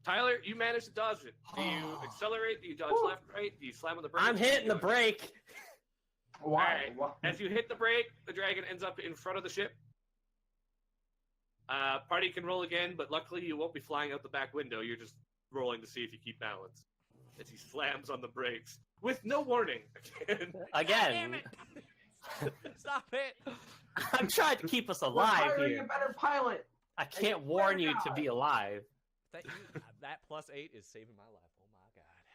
Tyler, you managed to dodge it. Do you accelerate? Do you dodge left, right? Do you slam on the brake? I'm hitting the brake. Why? Alright. Why? As you hit the brake, the dragon ends up in front of the ship. Party can roll again, but luckily you won't be flying out the back window. You're just rolling to see if you keep balance. As he slams on the brakes with no warning again. Again. Damn it! Stop it! I'm trying to keep us We're alive hiring here. a better pilot. I can't warn you to be alive. That +8 is saving my life. Oh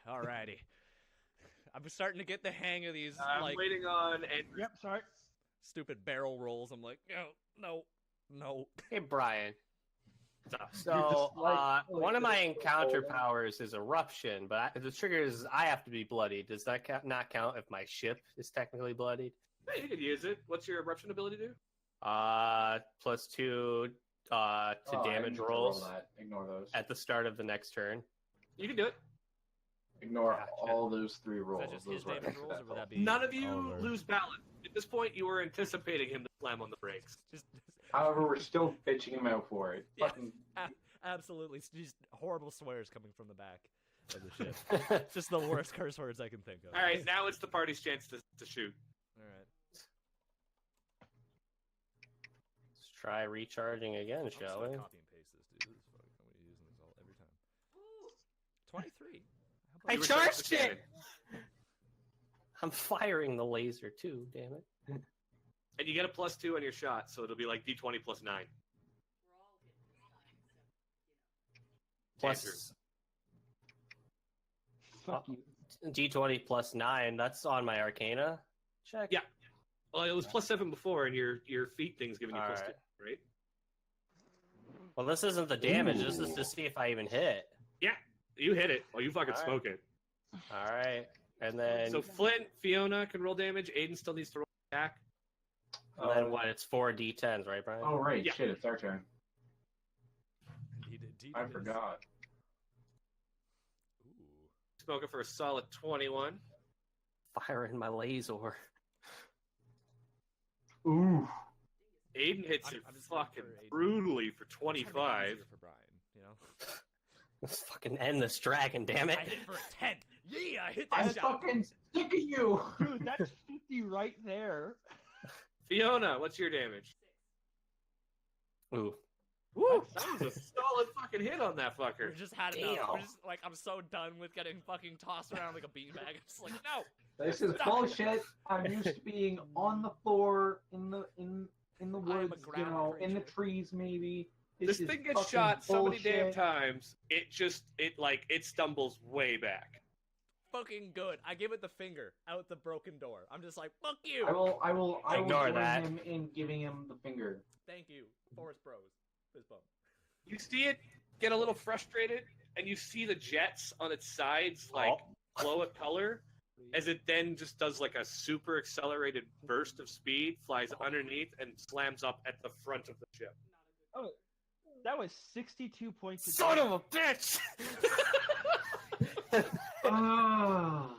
my god. Alrighty. I'm starting to get the hang of these I'm like waiting on Andrew. Yep, sorry. stupid barrel rolls. I'm like, no. Hey, Brian. You're So, just like one of my this encounter whole- powers is eruption, but the trigger is I have to be bloodied. Does that not count if my ship is technically bloodied? Hey, you could use it. What's your eruption ability do? +2 to Oh, I damage need to roll rolls that. Ignore those. at the start of the next turn. You can do it. Ignore Gotcha. all those 3 Is rolls. that just Those his were damage rolls, or would accidental. that be None of you Oliver? lose balance. At this point, you were anticipating him to slam on the brakes. Just However, we're still bitching him out for it. Yeah. Fucking absolutely, just horrible swears coming from the back of the ship. Just the worst curse words I can think of. All right, now it's the party's chance to shoot. All right. Let's try recharging again, I'm shall just we? gonna copy and paste this, dude. This is fucking, I'm gonna be using this all every time. 23. How I about You that? return charged the it! cannon. I'm firing the laser too, damn it. And you get a +2 on your shot, so it'll be like D20 +9. We're all hitting this time, so, Plus Fuck you. D20 +9, that's on my Arcana check? Yeah. Well, it was +7 before, and your feet thing's giving you +2, Alright. right? Well, this isn't the damage, this is Ooh. to see if I even hit. You hit it. Well, you fucking Alright. smoke it. Alright, and then, So Flint, Fiona can roll damage. Aiden still needs to roll attack. and then what, it's 4 D10s, right, Brian? Oh right, Yeah. shit, it's our turn. Indeed I it is. forgot. Ooh. Smoking for a solid 21. Firing my laser. Ooh. Aiden hits I'm- it I'm just fucking waiting for Aiden. brutally for I'm trying to make it 25. easier for Brian, you know? Let's fucking end this dragon, damn it. I hit for a 10. Yeah, I hit I'm that shot. fucking sick of you. Dude, that's 50 right there. Fiona, what's your damage? Ooh. Woo! That was a solid fucking hit on that We fucker. just had enough. We're Damn. just like, I'm so done with getting fucking tossed around like a beanbag. I'm just like, no. This is bullshit. I'm used to being on the floor in the woods, a you ground know, in the creature. trees maybe. This is thing gets fucking shot so many damn bullshit. times, it stumbles way back. Fucking good. I give it the finger out the broken door. I'm just like, fuck you. I will Ignore join that. him in giving him the finger. Thank you, Forest Bros. Fist bump. You see it get a little frustrated, and you see the jets on its sides like glow a color, as it then just does like a super accelerated burst of speed, flies underneath, and slams up at the front of the ship. Oh, that was 62 points. Son of a bitch! Ah.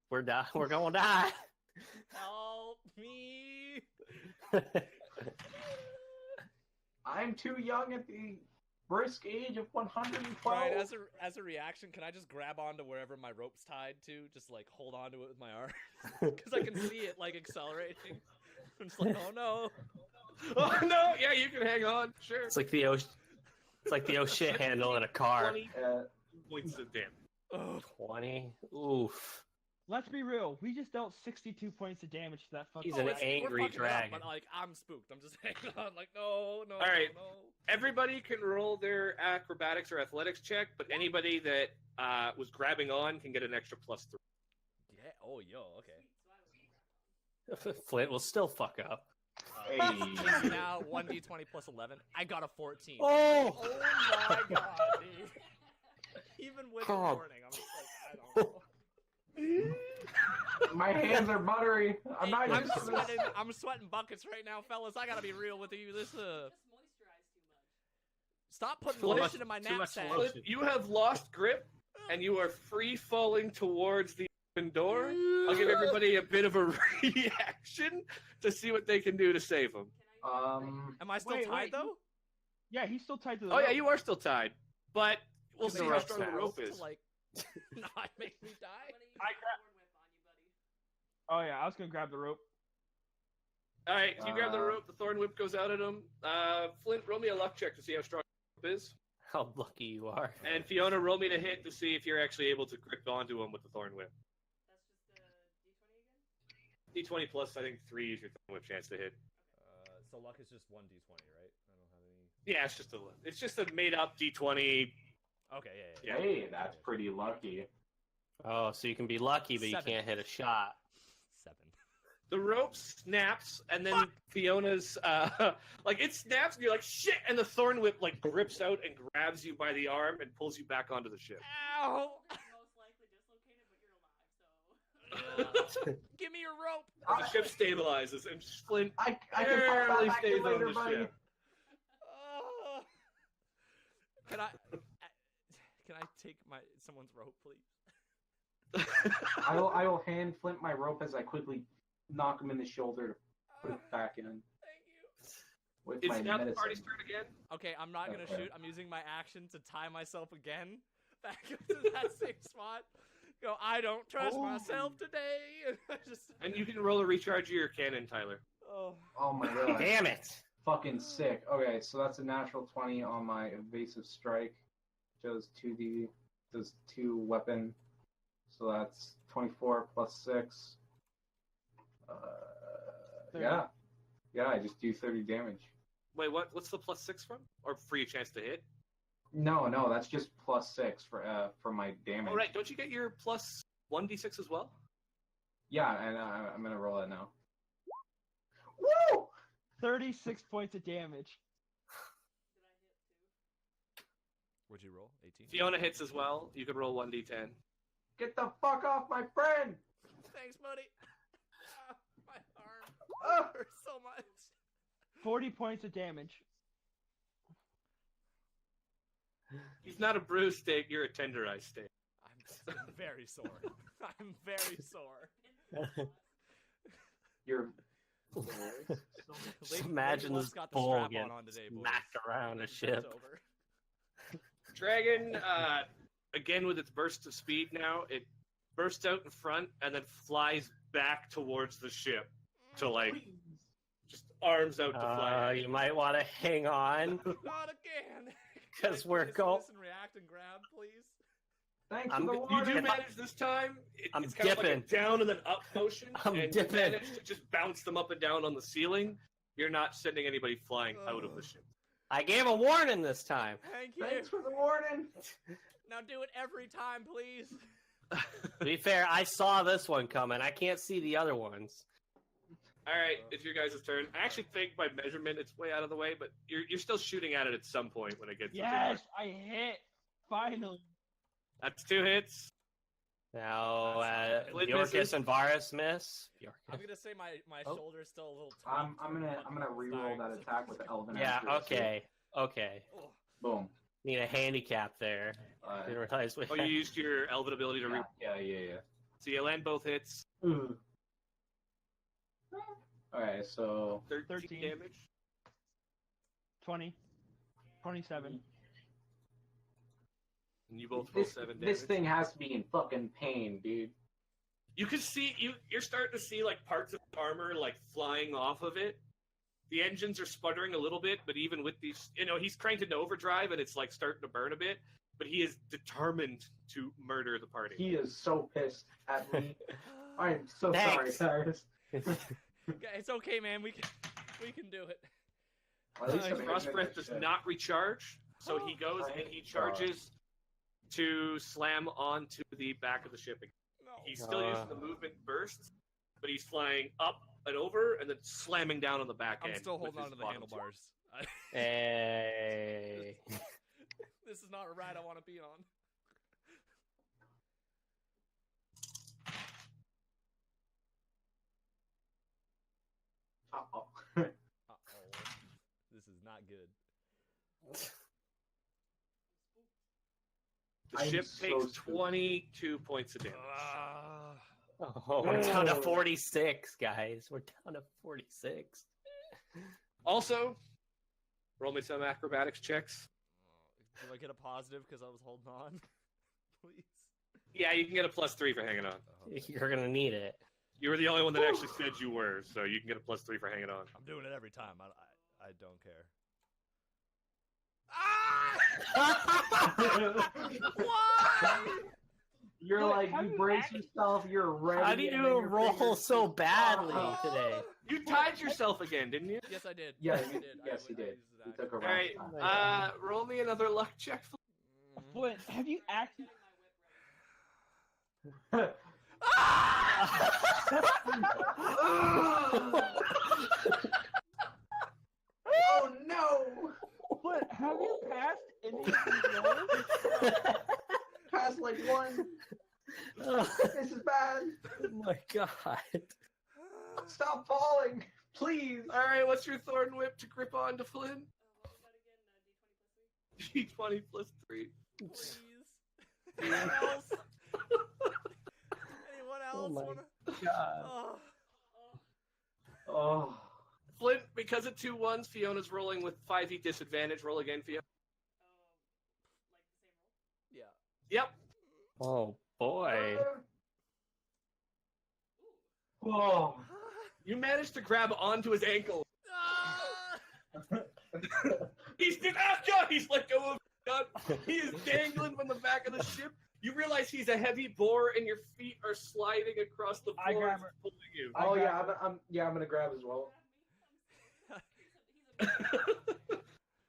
We're gonna die. Help me. I'm too young at the brisk age of 112. Right, as a reaction, can I just grab onto wherever my rope's tied to? Just like hold on to it with my arm, because I can see it like accelerating. I'm just like, oh no. Oh no! Yeah, you can hang on. Sure. It's like the oh shit handle in a car. 20 points of damage. Ugh. 20. Oof. Let's be real. We just dealt 62 points of damage to that fucking. He's an we're angry fucking it up, dragon. but like I'm spooked. I'm just hanging on. Like no. All right. no. Everybody can roll their acrobatics or athletics check, but anybody that was grabbing on can get an extra +3. Yeah. Oh yo. Okay. Flint will still fuck up. Hey. Now 1d20 plus 11. I got a 14. Oh! Oh my god, dude. Even with the God. warning, I'm just like, I don't know. My hands are buttery. I'm not I'm used to this. sweating. I'm sweating buckets right now, fellas. I gotta be real with you. This Just moisturize too much. Stop putting Too much- lotion in my too much knapsack. lotion. You have lost grip, and you are free falling towards the open door. I'll give everybody a bit of a reaction to see what they can do to save him. Am I still Wait, tied wait, though? Yeah, he's still tied to the Oh yeah, rope. you are still tied, but we'll Can see the how rope strong the snaps? rope To, is. like, not make me die. I'm gonna use I the thorn whip on you, buddy. Oh yeah, I was gonna grab the rope. All right, so you grab the rope. The thorn whip goes out at him. Flint, roll me a luck check to see how strong the rope is, How lucky you are. and Fiona, roll me to hit to see if you're actually able to grip onto him with the thorn whip. That's just the D20 again? D20 plus, I think 3 is your thorn whip chance to hit. So luck is just 1d20, right? I don't have any. Yeah, it's just a made up D20. Okay, Yeah. Hey, that's pretty lucky. Oh, so you can be lucky, but you 7. can't hit a shot. 7. The rope snaps, and then Fiona's like it snaps, and you're like shit, and the thorn whip like grips out and grabs you by the arm and pulls you back onto the ship. Ow! Most likely dislocated, but you're alive, so. Give me your rope. The ship stabilizes, and Flint I can pop barely that back stays in on later, the buddy. ship. Oh. Can I take someone's rope, please? I will hand Flint my rope as I quickly knock him in the shoulder to put it back in Thank you. with It's my now the medicine. party's turn again. Okay, I'm not gonna Okay. shoot. I'm using my action to tie myself again back up to that same spot. Go, I don't trust Oh. myself today. And I just. And you can roll a recharge of your cannon, Tyler. Oh. Oh my god. Damn it! Fucking sick. Okay, so that's a natural 20 on my evasive strike. Does 2 weapon. So that's 24 plus 6. Yeah. Yeah, I just do 30 damage. Wait, what's the plus 6 from? Or free chance to hit? No, that's just plus 6 for my damage. Oh, right. Don't you get your plus 1d6 as well? Yeah, and I'm gonna roll it now. Woo! 36 points of damage. What'd you roll? 18. Fiona hits as well. You can roll 1d10. Get the fuck off my friend! Thanks, buddy. My arm Ah! hurts so much. 40 points of damage. He's not a bruised steak, you're a tenderized steak. I'm very sore. I'm very sore. You're Just imagine Love's this got the bull strap getting on today, boys. smacked around a It's ship. over. Dragon, again with its burst of speed now, it bursts out in front and then flies back towards the ship to like just arms out to fly. You might want to hang on. Not again. 'Cause Can I we're please go- listen, react and grab, please. thanks I'm for the g- You do warning. manage this time. I'm It's kind of like a dipping. down and then up motion. I'm and dipping. You manage to just bounce them up and down on the ceiling. You're not sending anybody flying out of the ship. I gave a warning this time. Thank you. Thanks for the warning. Now do it every time, please. To be fair, I saw this one coming. I can't see the other ones. All right, it's your guys' turn. I actually think by measurement it's way out of the way, but you're still shooting at it at some point when it gets. Yes, I hit. Finally. That's 2 hits. Now, Flint Bjorkus misses. and Varis miss. I'm gonna say my Oh. shoulder's still a little. I'm tweaked gonna from reroll that dying. attack with the elven. Yeah, accuracy. okay. Oh, Boom. Need a handicap there. Didn't realize we Oh, you used your elven ability to Yeah. So you land both hits. Ooh. Alright, so 13 damage. 20. 27. And you both roll this, 7 damage. this thing has to be in fucking pain, dude. You can see you're starting to see like parts of the armor like flying off of it. The engines are sputtering a little bit, but even with these, he's cranked into overdrive and it's like starting to burn a bit. But he is determined to murder the party. He is so pissed at me. I'm so Thanks. sorry, Cyrus. it's okay, man. We can do it. At least I'm Frost admitting Breath it, does shit. not recharge, so he goes and he charges to slam onto the back of the ship again. No. He's still using the movement burst, but he's flying up and over and then slamming down on the back end. I'm still with holding on his to the bottom handlebars. Hey. This is not a ride I want to be on. Uh-oh. Uh-oh. This is not good. The I'm ship so takes stupid. 22 points of damage. Oh, we're down to 46, guys. We're down to 46. Also, roll me some acrobatics checks. Do I get a positive because I was holding on? Please. Yeah, you can get a +3 for hanging on. You're gonna need it. You were the only one that actually said you were, so you can get a +3 for hanging on. I'm doing it every time. I don't care. Why? You're Look, like, how you you brace act- yourself, you're ready. How do and then you your roll fingers so just- badly Oh. today? You tied yourself again, didn't you? Yes, I did. Yeah, I you- did. yes, you I did. used You that took a All round right, roll me another luck check. Flint, have you actually? Oh no! Flint, have you passed any of these rolls? Pass like one. This is bad. Oh my god. Stop falling, please. All right, what's your thorn whip to grip on to Flynn? What was that again? D20 +3. Please. Anyone else? Anyone else my wanna? God. Oh. Oh. Flint, because of 2 ones, Fiona's rolling with 5e disadvantage. Roll again, Fiona. Like the same roll? Yeah. Yep. Oh boy. Oh. You managed to grab onto his ankle. He's he's let go of his gun. He is dangling from the back of the ship. You realize he's a heavy bore, and your feet are sliding across the I floor, grab and her. pulling you. Oh yeah, I'm gonna grab as well.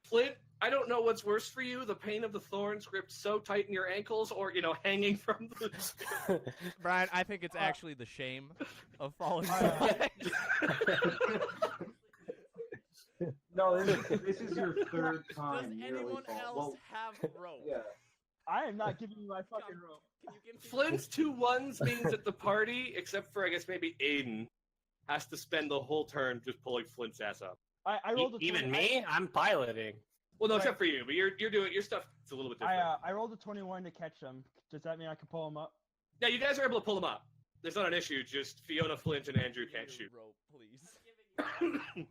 Flint, I don't know what's worse for you: the pain of the thorns gripped so tight in your ankles, or hanging from the. Brian, I think it's actually the shame of falling. No, this is your third Does time. nearly anyone fall. else Well, have rope? yeah. I am not giving you my fucking rope. Can you give me Flint's 2 ones means that the party, except for I guess maybe Aden, has to spend the whole turn just pulling Flint's ass up. I rolled a Even 20 me? I'm piloting. Well, no, Right. except for you, but you're doing your stuff. It's a little bit different. I rolled a 21 to catch them. Does that mean I can pull them up? Yeah, you guys are able to pull them up. There's not an issue. Just Fiona, Flint, and Andrew give me can't your shoot. rope, please? Giving you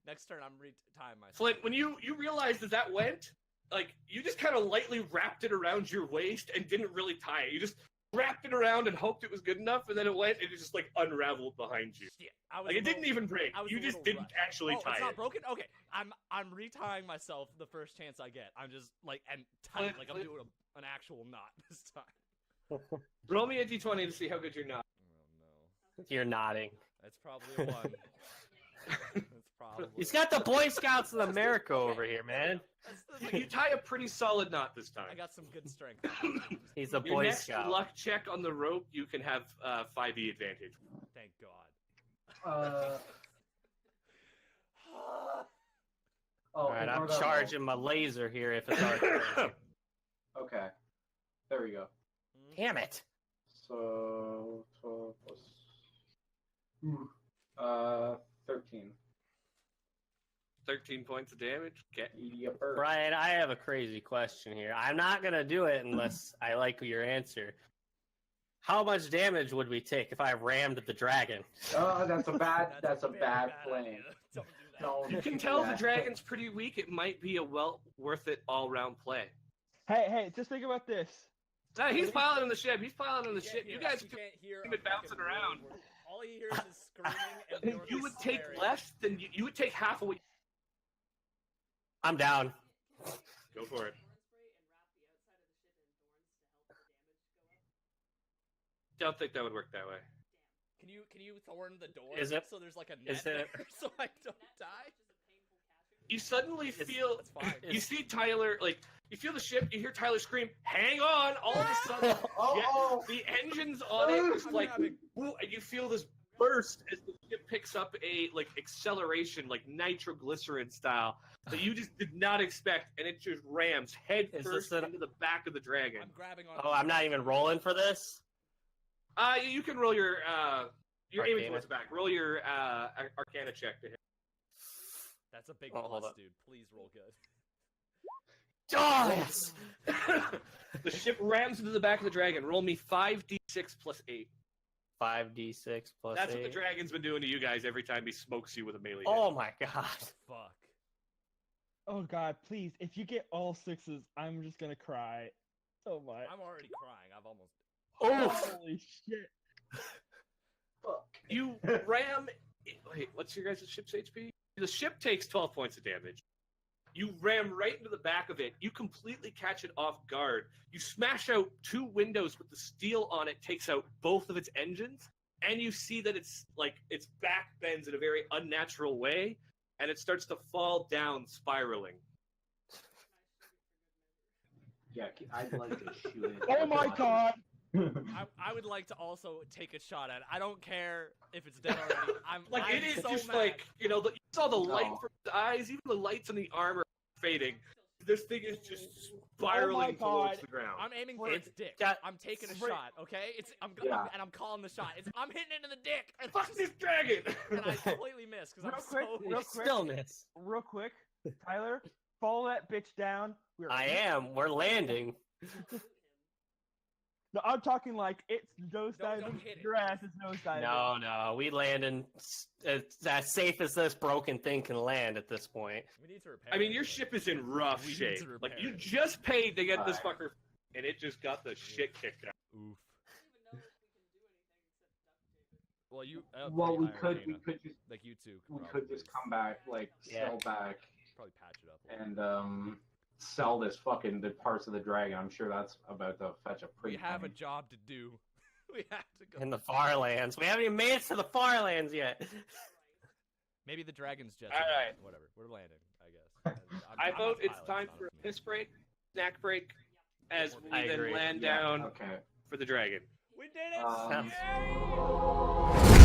Next turn, I'm retying myself. Flint, when you realized that went, like, you just kind of lightly wrapped it around your waist and didn't really tie it. You just wrapped it around and hoped it was good enough, and then it went and it just like unraveled behind you. Shit, I was Like a it didn't little- even break. I was You a just little didn't rushed. actually Oh, tie it's not it. broken. Okay, I'm retying myself the first chance I get. I'm just like and tight, Flint, like I'm Flint. doing an actual knot this time. Roll me a d20 to see how good you're not. Oh no, You're nodding. that's probably a 1. That's probably. He's got the Boy Scouts of America over here, man. That's the You tie a pretty solid knot this time. I got some good strength. He's a Your Boy next Scout. luck check on the rope, you can have 5e advantage. Thank God. Oh, All right, I'm ignore that charging my laser here if it's our turn. roll. Okay. There we go. Damn it. So 12 plus. 13. 13 points of damage. Okay. Yepper. Brian, I have a crazy question here. I'm not going to do it unless I like your answer. How much damage would we take if I rammed the dragon? Oh, that's a bad. That's a very bad plan. idea. Don't do that. Don't You can do tell the that. dragon's pretty weak. It might be a worth it all-round play. Hey, just think about this. No, he's piloting the ship. He's piloting the You ship. can't You hear- guys you can't hear him a bouncing fucking around. word. All he hears is screaming and Bjork you is would take swearing. less than you would take half of what. I'm down. Go for it. Don't think that would work that way. Can you thorn the door Is it- so there's like a net is it- there so I don't die? You suddenly feel. That's fine. You see Tyler like. You feel the ship. You hear Tyler scream, "Hang on!" All of a sudden, Oh, the engines on it is I'm like, grabbing. woo, and you feel this burst as the ship picks up a like acceleration, like nitroglycerin style, that you just did not expect, and it just rams head Is first this into the back of the dragon. I'm grabbing on. Oh, I'm not even rolling for this? You can roll your you're aiming Arcana. towards the back. Roll your Arcana check to hit. That's a big Oh, hold plus, up. dude. Please roll good. Oh, yes. The ship rams into the back of the dragon. Roll me 5d6 plus 8. 5d6 plus That's 8. what the dragon's been doing to you guys every time he smokes you with a melee hit. Oh my god. Fuck. Oh God, please! If you get all 6s, I'm just gonna cry so much. I'm already crying. I've almost. Oh. Holy shit! Fuck. You ram. Wait, what's your guys' ship's HP? The ship takes 12 points of damage. You ram right into the back of it. You completely catch it off guard. You smash out 2 windows with the steel on it, takes out both of its engines, and you see that its back bends in a very unnatural way, and it starts to fall down, spiraling. Yeah, I'd like to shoot it. Oh my God! I would like to also take a shot at it. I don't care if it's dead already. I'm It is so just mad. like, you saw the light No. from its eyes, even the lights on the armor are fading. This thing is just spiraling God. towards the ground. I'm aiming for It's its dick. got- I'm taking a Frick. shot. Okay, Yeah. and I'm calling the shot. I'm hitting into the dick. And, Fuck this dragon! and I completely miss because I'm Real so. quick. Still miss. Real quick, Tyler, follow that bitch down. I am. We're landing. No, I'm talking like it's nose Don't diving. hit it. Your ass is nose diving. No. We landing as safe as this broken thing can land at this point. We need to repair. I mean, it. your ship is in rough We need shape. to Like, repair you it. just paid to get this Alright. fucker, and it just got the shit kicked out. Oof. I don't even know if we can do anything except duct tape it. Well, you. Well, we pretty could Irina. just Like you two. we probably could just come back, like Yeah. sell back Probably patch it up. A little. and sell this fucking the parts of the dragon. I'm sure that's about to fetch a We pretty. have a penny. job to do. We have to go. In the far lands. We haven't even made it to the far lands yet. Maybe the dragon's jet. All right. Whatever. We're landing. I guess. I I'm vote a it's pilot, time not for a me. piss break, snack break, as we I then agree. land Yeah, down Okay. for the dragon. We did it! Um, Yay!